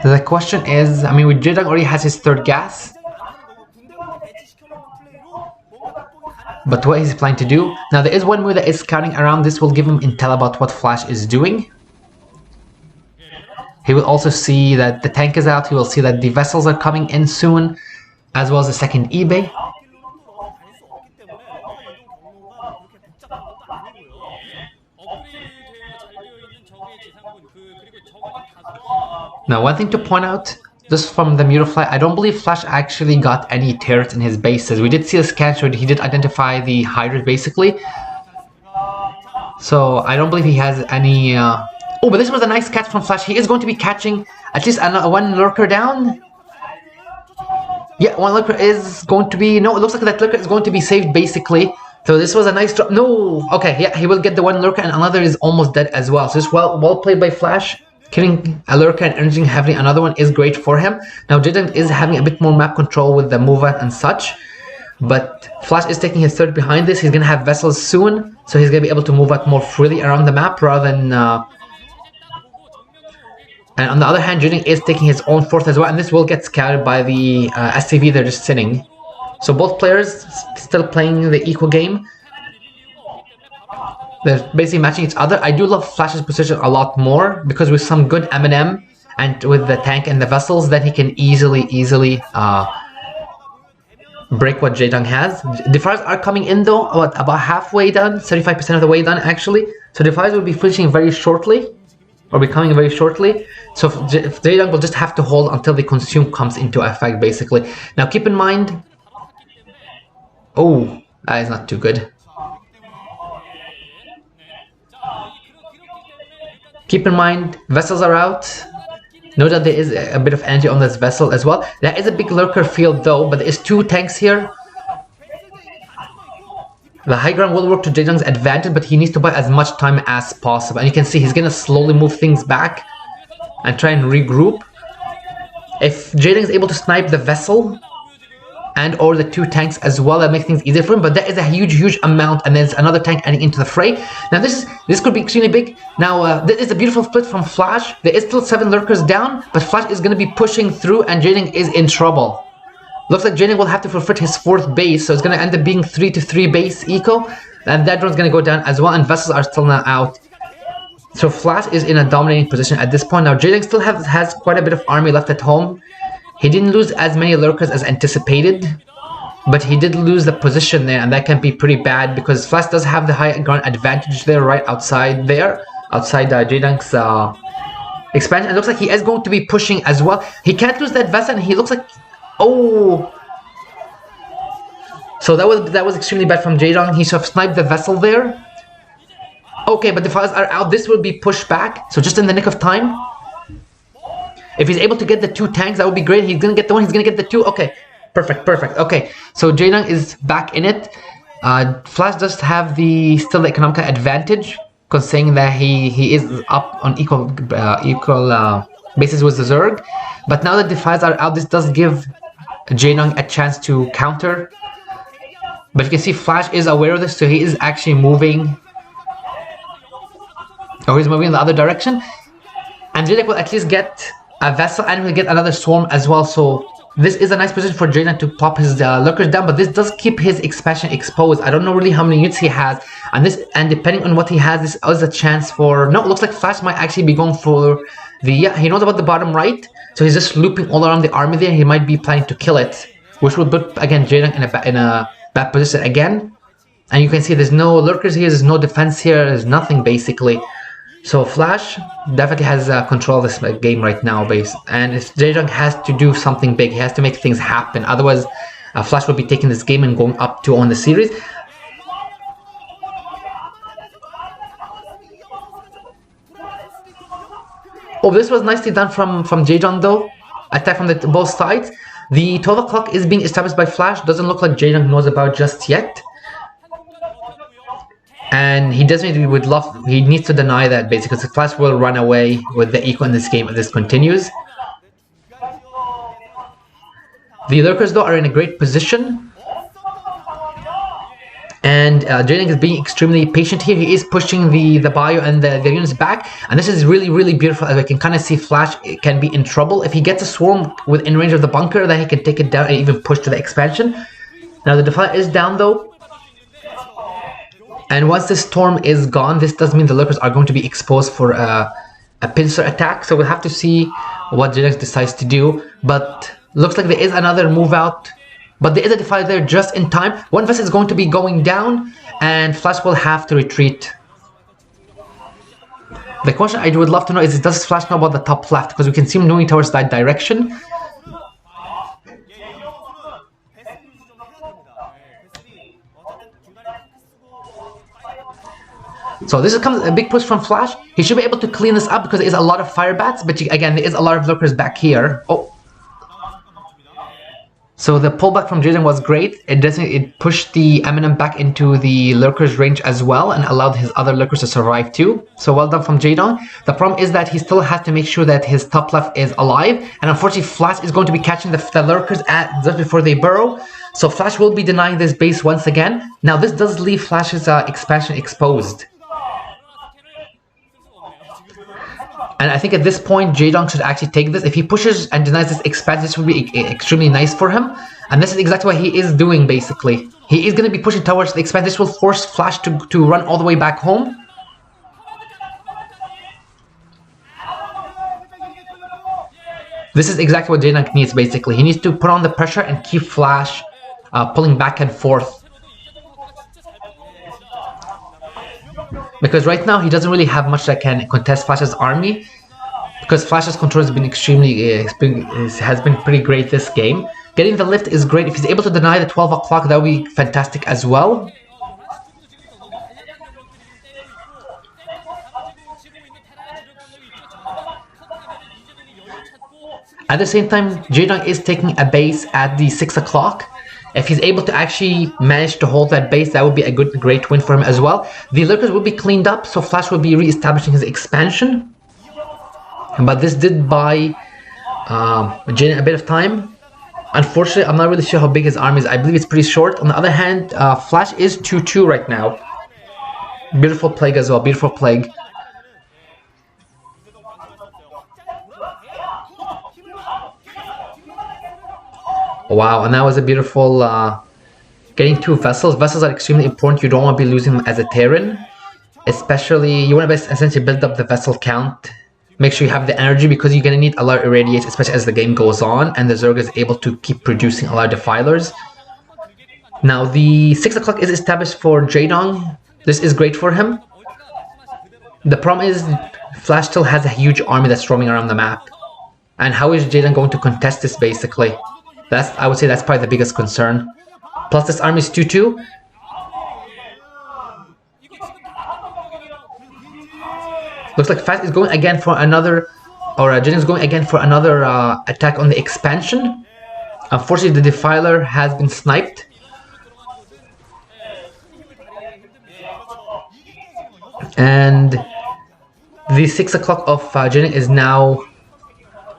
The question is, I mean, Jaedong already has his 3rd gas. But what he's planning to do... Now there is one move that is scouting around. This will give him intel about what Flash is doing. He will also see that the tank is out. He will see that the vessels are coming in soon, as well as the second eBay. Now, one thing to point out, just from the Mutafly, I don't believe Flash actually got any turrets in his bases. We did see a scan where he did identify the Hydras, basically. So, I don't believe he has any... Oh, but this was a nice catch from Flash. He is going to be catching at least one lurker down. Yeah, one lurker is going to be... No, it looks like that lurker is going to be saved, basically. So this was a nice drop. No! Okay, yeah, he will get the one lurker, and another is almost dead as well. So this well played by Flash. Killing a lurker and energizing having another one is great for him. Now Jaedong is having a bit more map control with the movement and such. But Flash is taking his third behind this. He's going to have vessels soon. So he's going to be able to move out more freely around the map rather than... And on the other hand, Jaedong is taking his own fourth as well. And this will get scattered by the SCV they're just sitting. So both players still playing the equal game. They're basically matching each other. I do love Flash's position a lot more because with some good M&M and with the tank and the vessels, then he can easily break what Jaedong has. Defiers are coming in though, about halfway done, 35% of the way done actually. So Defiers will be finishing very shortly, or becoming very shortly. So Jaedong will just have to hold until the consume comes into effect basically. Now keep in mind... Oh, that is not too good. Keep in mind, vessels are out. Note that there is a bit of energy on this vessel as well. There is a big lurker field though, but there is two tanks here. The high ground will work to Jaedong's advantage, but he needs to buy as much time as possible. And you can see he's going to slowly move things back and try and regroup. If Jaedong is able to snipe the vessel and or the two tanks as well, that makes things easier for him. But there is a huge amount, and there's another tank adding into the fray. Now this could be extremely big. Now this is a beautiful split from Flash. There is still 7 lurkers down, but Flash is going to be pushing through, and Jaedong is in trouble. Looks like Jaedong will have to forfeit his 4th base, so it's going to end up being 3-3 base eco, and that drone's going to go down as well, and vessels are still not out. So Flash is in a dominating position at this point. Now Jaedong still has quite a bit of army left at home. He didn't lose as many lurkers as anticipated, but he did lose the position there, and that can be pretty bad because Flash does have the high ground advantage there, right outside there, outside Jaedong's expansion. It looks like he is going to be pushing as well. He can't lose that vessel, and he looks like... Oh! So that was extremely bad from Jaedong. He sort of sniped the vessel there. Okay, but the files are out. This will be pushed back, so just in the nick of time. If he's able to get the 2 tanks, that would be great. He's gonna get the 1, he's gonna get the 2. Okay, perfect. Okay, so Jaedong is back in it. Flash does have still the economical advantage, because saying that he is up on equal basis with the Zerg. But now that the files are out, this does give Jaedong a chance to counter. But you can see Flash is aware of this, so he is actually moving. Oh, he's moving in the other direction. And Jaedong will at least get a vessel, and will get another swarm as well. So this is a nice position for Jaedong to pop his lurkers down, but this does keep his expansion exposed. I don't know really how many units he has, and depending on what he has, this is a chance for... No, it looks like Flash might actually be going for the... Yeah, he knows about the bottom right, so he's just looping all around the army there. He might be planning to kill it, which will put, again, Jaedong in a bad position again. And you can see there's no lurkers here, there's no defense here, there's nothing basically. So Flash definitely has control of this game right now, and if Jaedong has to do something big, he has to make things happen. Otherwise, Flash will be taking this game and going up to on the series. Oh, this was nicely done from Jaedong though. Attack from both sides. The 12 o'clock is being established by Flash. Doesn't look like Jaedong knows about just yet. And he definitely would love... He needs to deny that basically, because Flash will run away with the eco in this game if this continues. The lurkers though are in a great position. and Jaedong is being extremely patient here. He is pushing the bio and the units back, and this is really beautiful, as we can kind of see Flash can be in trouble. If he gets a swarm within range of the bunker, then he can take it down and even push to the expansion. Now the Defiler is down though, and once the storm is gone, this does mean the Lurkers are going to be exposed for a pincer attack, so we'll have to see what Jaedong decides to do. But looks like there is another move out, but there is a Defiler there just in time. One vessel is going to be going down, and Flash will have to retreat. The question I would love to know is, does Flash know about the top left? Because we can see him moving towards that direction. So this comes a big push from Flash. He should be able to clean this up because there is a lot of fire bats, but again, there is a lot of Lurkers back here. Oh. So the pullback from Jaedong was great. It pushed the Eminem back into the Lurkers range as well and allowed his other Lurkers to survive too. So well done from Jaedong. The problem is that he still has to make sure that his top left is alive, and unfortunately Flash is going to be catching the Lurkers just before they burrow. So Flash will be denying this base once again. Now this does leave Flash's expansion exposed. And I think at this point, Jaedong should actually take this. If he pushes and denies this expansion, this would be extremely nice for him. And this is exactly what he is doing, basically. He is going to be pushing towards the expansion. This will force Flash to run all the way back home. This is exactly what Jaedong needs, basically. He needs to put on the pressure and keep Flash pulling back and forth. Because right now he doesn't really have much that can contest Flash's army, because Flash's control has been has been pretty great this game. Getting the lift is great. If he's able to deny the 12 o'clock, that would be fantastic as well. At the same time, Jaedong is taking a base at the 6 o'clock. If he's able to actually manage to hold that base, that would be a great win for him as well. The Lurkers will be cleaned up, so Flash will be re-establishing his expansion. But this did buy Jaedong a bit of time. Unfortunately, I'm not really sure how big his army is. I believe it's pretty short. On the other hand, Flash is 2-2 right now. Beautiful plague as well, beautiful plague. Wow, and that was a beautiful getting two vessels. Vessels are extremely important. You don't want to be losing them as a Terran. Especially, you want to essentially build up the vessel count. Make sure you have the energy, because you're going to need a lot of irradiates, especially as the game goes on. And the Zerg is able to keep producing a lot of defilers. Now, the 6 o'clock is established for Jaedong. This is great for him. The problem is, Flash still has a huge army that's roaming around the map. And how is Jaedong going to contest this, basically? I would say that's probably the biggest concern. Plus this army is 2-2. Looks like Fast is going again for another, or Jaedong is going again for another attack on the expansion. Unfortunately, the Defiler has been sniped. And the 6 o'clock of Jaedong is now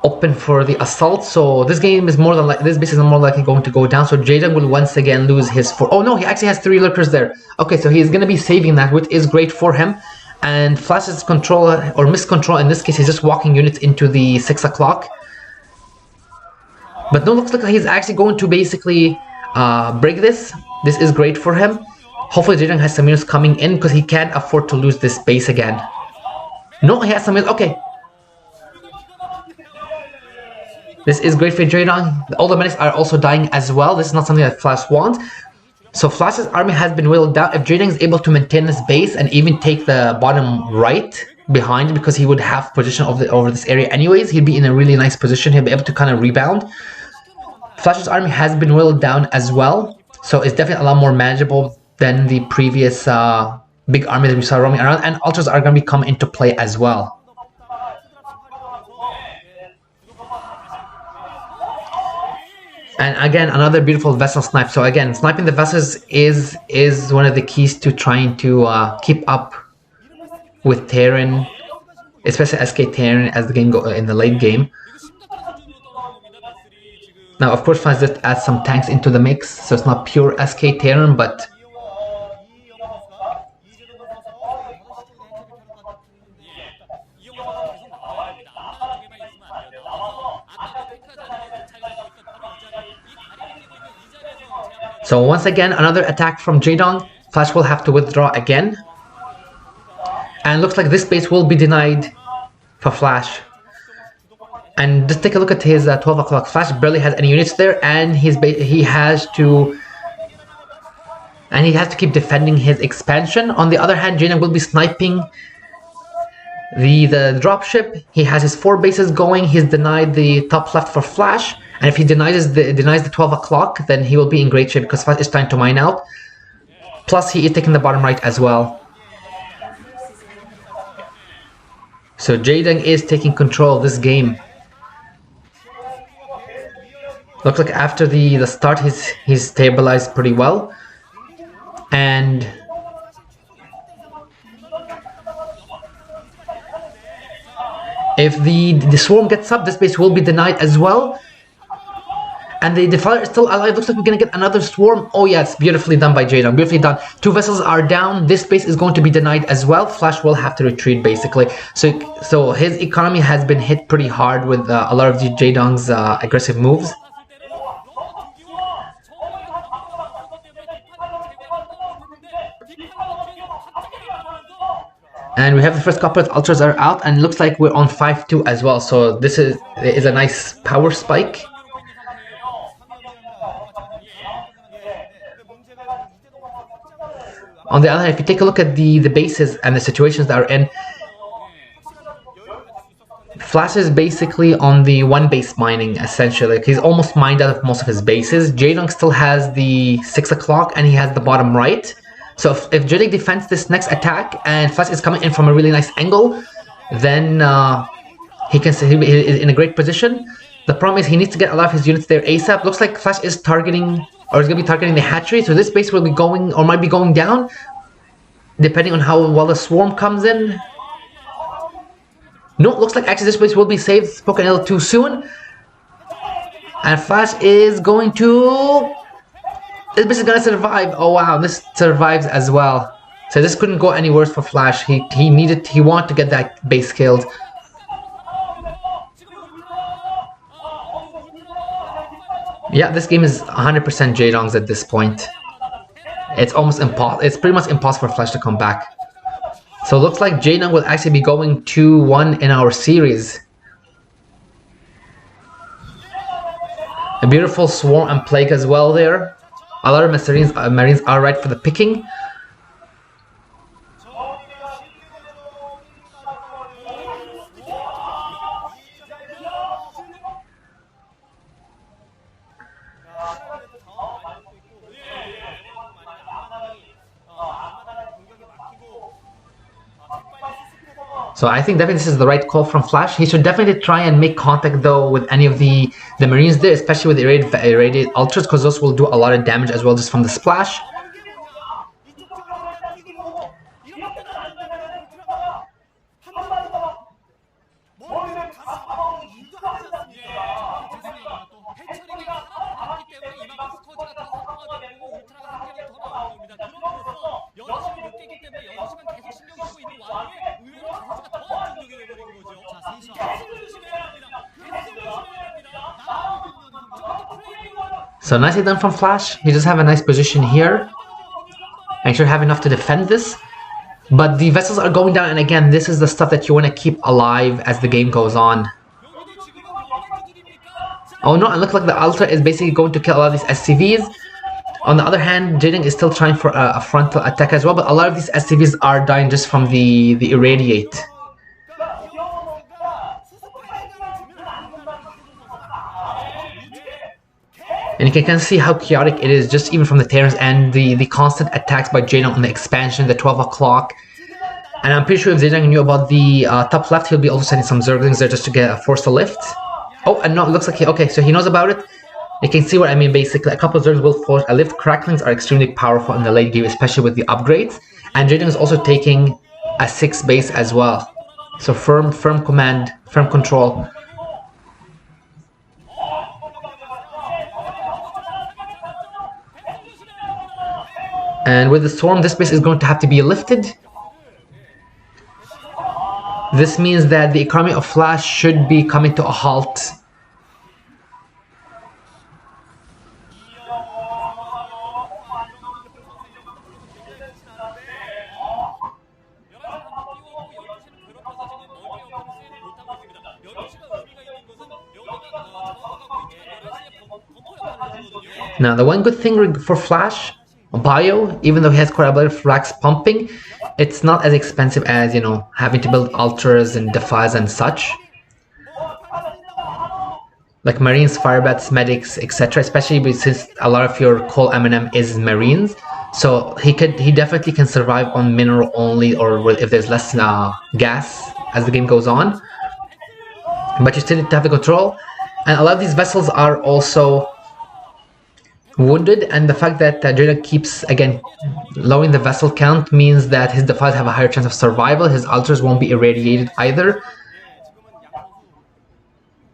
open for the assault, so this game is more than this base is more likely going to go down. So Jaedong will once again lose his oh no, he actually has 3 Lurkers there. Okay, so he's going to be saving that, which is great for him. And Flash's control or miscontrol in this case, he's just walking units into the 6 o'clock. But no, looks like he's actually going to basically break this. This is great for him. Hopefully Jaedong has some units coming in, because he can't afford to lose this base again. No, he has some units. Okay. This is great for Jaedong. All the medics are also dying as well. This is not something that Flash wants. So Flash's army has been whittled down. If Jaedong is able to maintain this base and even take the bottom right behind, because he would have position over this area anyways, he'd be in a really nice position. He'll be able to kind of rebound. Flash's army has been whittled down as well, so it's definitely a lot more manageable than the previous big army that we saw roaming around. And ultras are going to come into play as well. And again, another beautiful vessel snipe. So again, sniping the vessels is one of the keys to trying to keep up with Terran, especially SK Terran as the game goes in the late game. Now, of course, Flash just adds some tanks into the mix, so it's not pure SK Terran, but So once again, another attack from Jaedong. Flash will have to withdraw again. And looks like this base will be denied for Flash. And just take a look at his 12 o'clock. Flash barely has any units there, and he has to keep defending his expansion. On the other hand, Jaedong will be sniping the dropship. He has his 4 bases going. He's denied the top left for Flash, and if he denies the 12 o'clock, then he will be in great shape because Flash is trying to mine out. Plus, he is taking the bottom right as well. So Jaedong is taking control of this game. Looks like after the start, he's stabilized pretty well, and if the swarm gets up, this base will be denied as well. And the Defiler is still alive. Looks like we're gonna get another swarm. Oh yeah, it's beautifully done by Jaedong. Beautifully done. 2 vessels are down. This base is going to be denied as well. Flash will have to retreat basically. So his economy has been hit pretty hard with a lot of Jaedong's aggressive moves. And we have the first couple of ultras are out, and it looks like we're on 5-2 as well. So this is a nice power spike. On the other hand, if you take a look at the bases and the situations that are in, Flash is basically on the 1 base mining essentially. He's almost mined out of most of his bases. Jaedong still has the 6 o'clock and he has the bottom right. So if Jaedong defends this next attack and Flash is coming in from a really nice angle, then he is in a great position. The problem is he needs to get a lot of his units there ASAP. Looks like Flash is targeting, or is going to be targeting the hatchery. So this base will be going, or might be going down, depending on how well the swarm comes in. No, it looks like actually this base will be saved. Spoken a little too soon. And Flash is going to... This base is going to survive. Oh wow, this survives as well. So this couldn't go any worse for Flash. He wanted to get that base killed. Yeah, this game is 100% Jaedong's at this point. It's almost impossible. It's pretty much impossible for Flash to come back. So it looks like Jaedong will actually be going 2-1 in our series. A beautiful swarm and plague as well there. A lot of Marines are right for the picking. So I think definitely this is the right call from Flash. He should definitely try and make contact though with any of the Marines there, especially with the irradiated ultras, because those will do a lot of damage as well just from the splash. So nicely done from Flash. He does have a nice position here and should have enough to defend this. But the vessels are going down, and again, this is the stuff that you want to keep alive as the game goes on. Oh no, it looks like the Ultra is basically going to kill a lot of these SCVs. On the other hand, Jaedong is still trying for a frontal attack as well, but a lot of these SCVs are dying just from the irradiate. And you can see how chaotic it is just even from the Terrans and the constant attacks by Jaedong on the expansion, the 12 o'clock. And I'm pretty sure if Jaedong knew about the top left, he'll be also sending some Zerglings there just to force the lift. Oh, and no, it looks like okay, so he knows about it. You can see what I mean basically. A couple of Zerglings will force a lift. Cracklings are extremely powerful in the late game, especially with the upgrades. And Jaedong is also taking a 6 base as well. So firm command, firm control. And with the storm, this base is going to have to be lifted. This means that the economy of Flash should be coming to a halt. Now, the one good thing for Flash, Bio, even though he has quite a bit of racks pumping, it's not as expensive as, you know, having to build Ultras and Defies and such. Like Marines, Firebats, Medics, etc. Especially since a lot of your core M&M is Marines. So he definitely can survive on mineral only, or if there's less gas as the game goes on. But you still need to have the control. And a lot of these vessels are also wounded, and the fact that Jaedong keeps, again, lowering the vessel count means that his defies have a higher chance of survival. His ultras won't be irradiated either.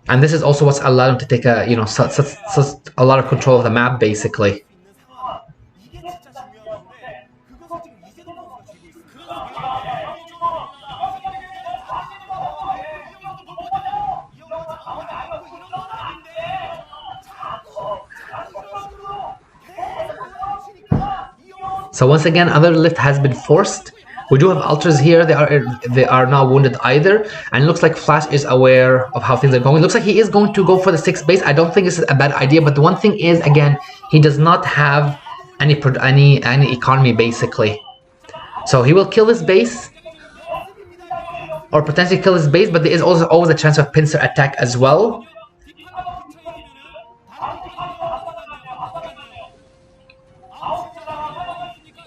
And this is also what's allowed him to take a, you know, such a lot of control of the map, basically. So once again, another lift has been forced. We do have ultras here. They are not wounded either, and it looks like Flash is aware of how things are going. It looks like he is going to go for the 6th base. I don't think this is a bad idea, but the one thing is, again, he does not have any economy, basically. So he will kill this base, or potentially kill this base, but there is also always a chance of pincer attack as well.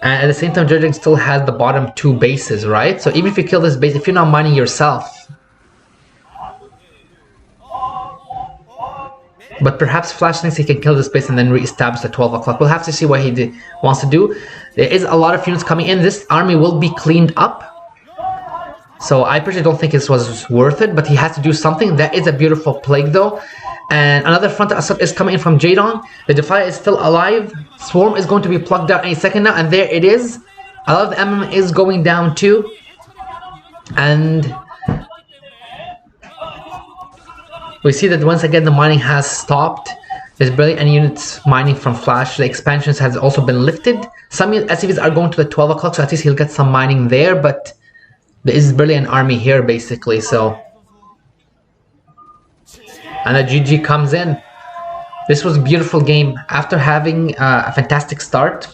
And at the same time, Jaedong still has the bottom 2 bases, right? So even if you kill this base, if you're not mining yourself, but perhaps Flash thinks he can kill this base and then re-establish the 12 o'clock. We'll have to see what he wants to do. There is a lot of units coming in. This army will be cleaned up. So I personally don't think this was worth it, but he has to do something. That is a beautiful plague, though. And another front assault is coming in from Jaedong. The Defier is still alive. Swarm is going to be plugged out any second now, and there it is. A lot of the MM is going down too. And we see that once again the mining has stopped. There's barely any units mining from Flash. The expansions has also been lifted. Some SCVs are going to the 12 o'clock, so at least he'll get some mining there, but there is barely an army here, basically, so. And a GG comes in. This was a beautiful game. After having a fantastic start,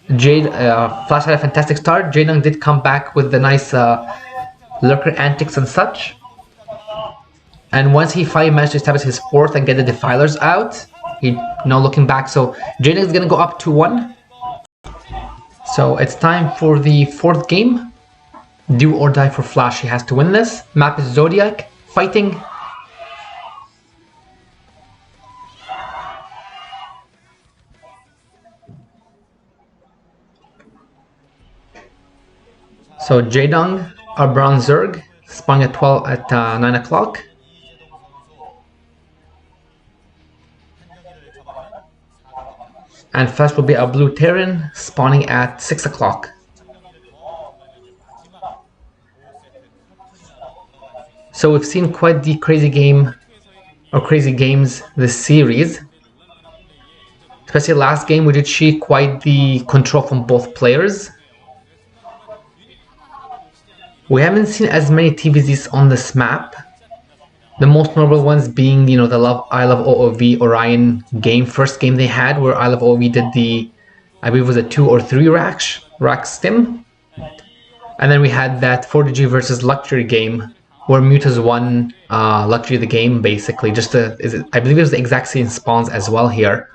Flash had a fantastic start. Jaedong did come back with the nice lurker antics and such. And once he finally managed to establish his 4th and get the defilers out, he no looking back. So Jaedong is gonna go up 2-1. So it's time for the 4th game. Do or die for Flash. He has to win this. Map is Zodiac. Fighting. So Jaedong, our Bronze Zerg, spawning at 9 o'clock. And Flash will be a Blue Terran, spawning at 6 o'clock. So we've seen quite the crazy game, or crazy games this series. Especially last game, we did see quite the control from both players. We haven't seen as many TVZs on this map. The most notable ones being, you know, the I Love OOV Orion game, first game they had, where I Love OOV did the, I believe it was a 2 or 3 rack stim. And then we had that 40G versus Luxury game, where Mutas won Luxury the game, basically. I believe it was the exact same spawns as well here.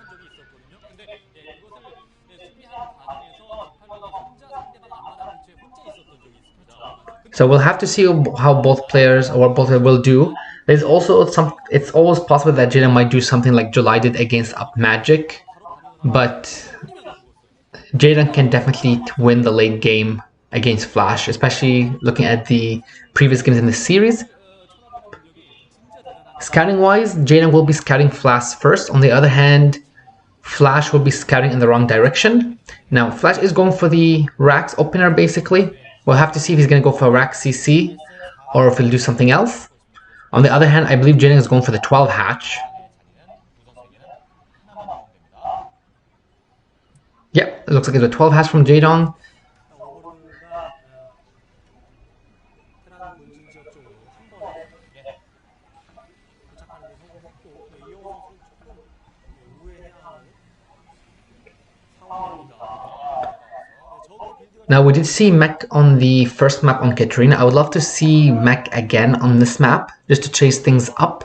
So we'll have to see how both players, or what both will do. There's also it's always possible that Jaedong might do something like July did against Up Magic, but Jaedong can definitely win the late game against Flash, especially looking at the previous games in the series. Scouting wise, Jaedong will be scouting Flash first. On the other hand, Flash will be scouting in the wrong direction. Now, Flash is going for the Rax opener, basically. We'll have to see if he's going to go for a Rax CC or if he'll do something else. On the other hand, I believe Jaedong is going for the 12 hatch. Yep, it looks like it's a 12 hatch from Jaedong. Now we did see mech on the first map on Katrina. I would love to see mech again on this map, just to chase things up.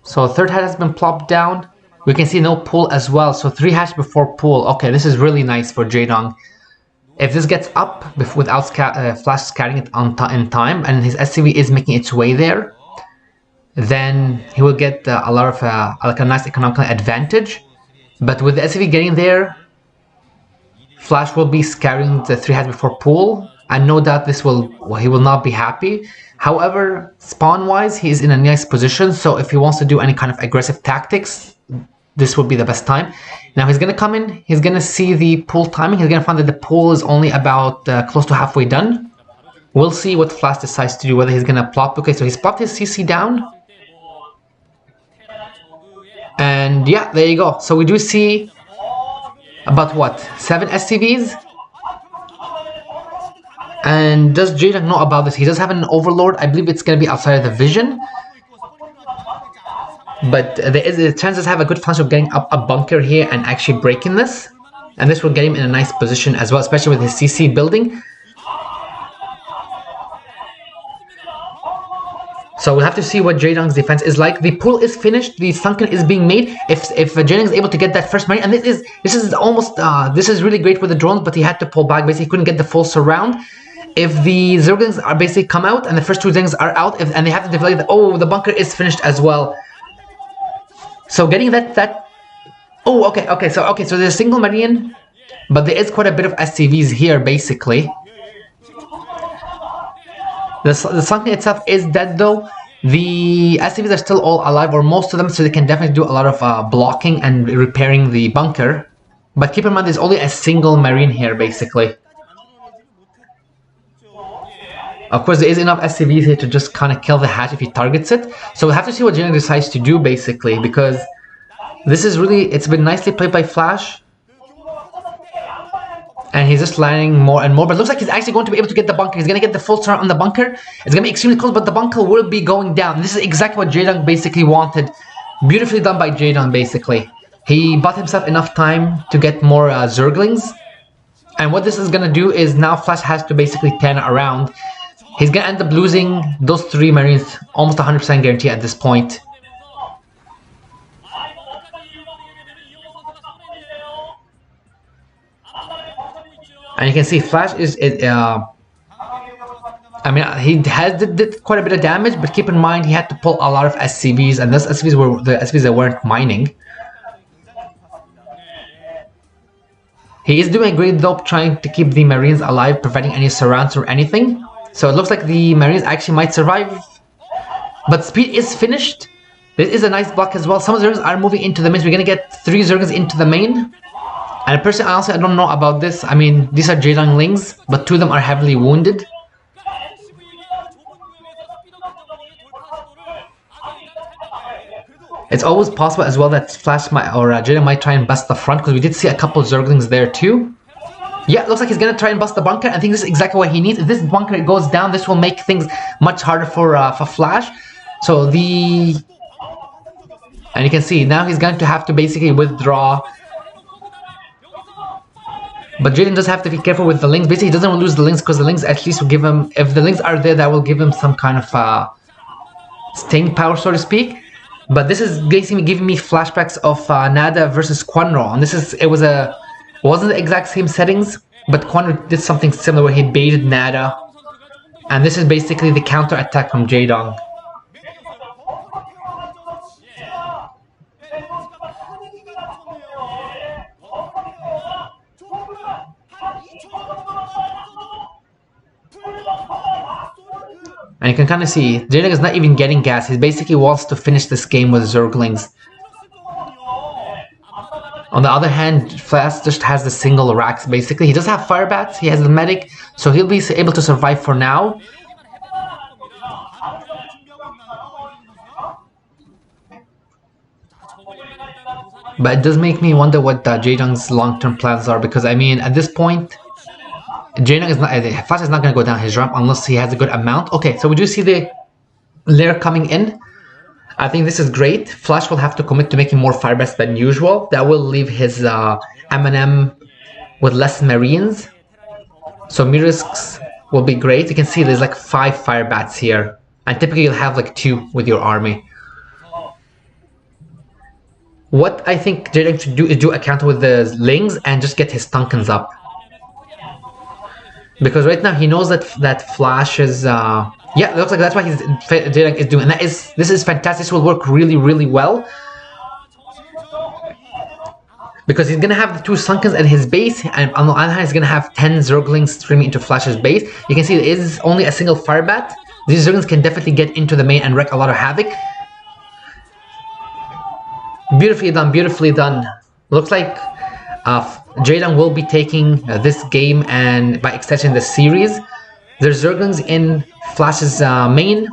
So third hat has been plopped down. We can see no pull as well, so 3 hash before pull. Okay, this is really nice for Jaedong. If this gets up without Flash scattering it in time, and his SCV is making its way there, then he will get a lot of like a nice economical advantage. But with the SCV getting there, Flash will be scattering the 3 hash before pull, and no doubt he will not be happy. However, spawn-wise, he is in a nice position, so if he wants to do any kind of aggressive tactics, this would be the best time. Now he's going to come in, he's going to see the pull timing, he's going to find that the pull is only about close to halfway done. We'll see what Flash decides to do, whether he's going to plop. Okay, so he's plopped his CC down. And yeah, there you go. So we do see about what, 7 SCVs? And does Jaedong know about this? He does have an overlord. I believe it's going to be outside of the vision. But there is a chances have a good chance of getting up a bunker here and actually breaking this. And this will get him in a nice position as well, especially with his CC building. So we'll have to see what Jaedong's defense is like. The pull is finished. The sunken is being made. If Jaedong is able to get that first marine, and this is almost this is really great with the drones, but he had to pull back. Basically, he couldn't get the full surround. If the Zerglings are basically come out and the first 2 Zerglings are out, and they have to deflect, the bunker is finished as well. So getting that. Oh, okay. So there's a single marine, but there is quite a bit of SCVs here basically. The sunken itself is dead though. The SCVs are still all alive, or most of them, so they can definitely do a lot of blocking and repairing the bunker. But keep in mind, there's only a single marine here basically. Of course, there is enough SCVs here to just kind of kill the hatch if he targets it. So we'll have to see what Jaedong decides to do basically, because this is really, it's been nicely played by Flash. And he's just landing more and more, but it looks like he's actually going to be able to get the bunker. He's going to get the full surround on the bunker. It's going to be extremely close, but the bunker will be going down. This is exactly what Jaedong basically wanted. Beautifully done by Jaedong basically. He bought himself enough time to get more Zerglings. And what this is going to do is now Flash has to basically turn around. He's going to end up losing those 3 Marines, almost 100% guarantee at this point. And you can see Flash is, I mean, he did quite a bit of damage, but keep in mind he had to pull a lot of SCVs, and those SCVs were the SCVs that weren't mining. He is doing a great job trying to keep the Marines alive, preventing any surrounds or anything. So it looks like the Marines actually might survive. But speed is finished. This is a nice block as well. Some of the Zerglings are moving into the main. We're going to get 3 Zerglings into the main. And personally, honestly, I don't know about this. I mean, these are Jaedonglings, but 2 of them are heavily wounded. It's always possible as well that Flash might, or Jaedong might try and bust the front, because we did see a couple Zerglings there too. Yeah, it looks like he's going to try and bust the bunker. I think this is exactly what he needs. If this bunker goes down, this will make things much harder for Flash. So and you can see, now he's going to have to basically withdraw. But Jaedong does have to be careful with the links. Basically, he doesn't lose the links, because the links at least will give him, if the links are there, that will give him some kind of staying power, so to speak. But this is basically giving me flashbacks of Nada versus Quanro. And it wasn't the exact same settings, but Quanro did something similar where he baited Nada. And this is basically the counter attack from Jaedong. And you can kind of see, Jaedong is not even getting gas. He basically wants to finish this game with Zerglings. On the other hand, Flash just has the single racks basically. He does have fire bats, he has the medic, so he'll be able to survive for now. But it does make me wonder what Jaedong's long-term plans are, because I mean, at this point, Jaedong is not, Flash is not going to go down his ramp unless he has a good amount. Okay, so we do see the lair coming in. I think this is great. Flash will have to commit to making more fire bats than usual. That will leave his M&M with less marines. So Mirisks will be great. You can see there's like 5 fire bats here. And typically you'll have like 2 with your army. What I think Jaedong should do is do a counter with the Lings and just get his Tunkens up. Because right now he knows that Flash is yeah, it looks like that's what Jaedong is doing. And this is fantastic. This will work really, really well. Because he's gonna have the 2 Sunkens at his base, and on the other hand he's gonna have 10 Zerglings streaming into Flash's base. You can see there is only a single fire bat. These Zerglings can definitely get into the main and wreak a lot of havoc. Beautifully done, beautifully done. Looks like Jaedong will be taking this game and by extension the series. There's Zerglings in Flash's main.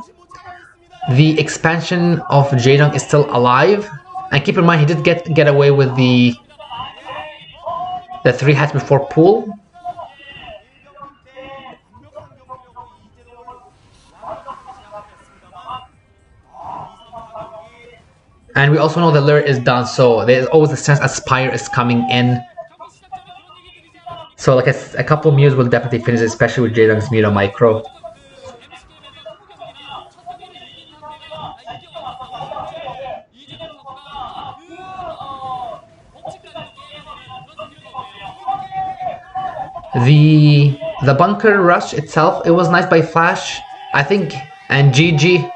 The expansion of Jaedong is still alive. And keep in mind he did get away with the 3 hats before pool. And we also know the lure is done, so there's always a chance Aspire is coming in. So like a couple Mews will definitely finish, especially with Jaedong's Mira Micro. The bunker rush itself, it was nice by Flash, I think, and GG.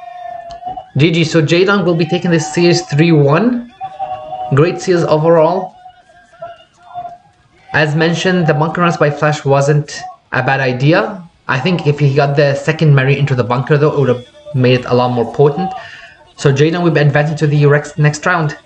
So Jaedong will be taking this series 3-1. Great series overall. As mentioned, the bunker runs by Flash wasn't a bad idea. I think if he got the second Mary into the bunker though, it would have made it a lot more potent. So Jaedong will be advancing to the next round.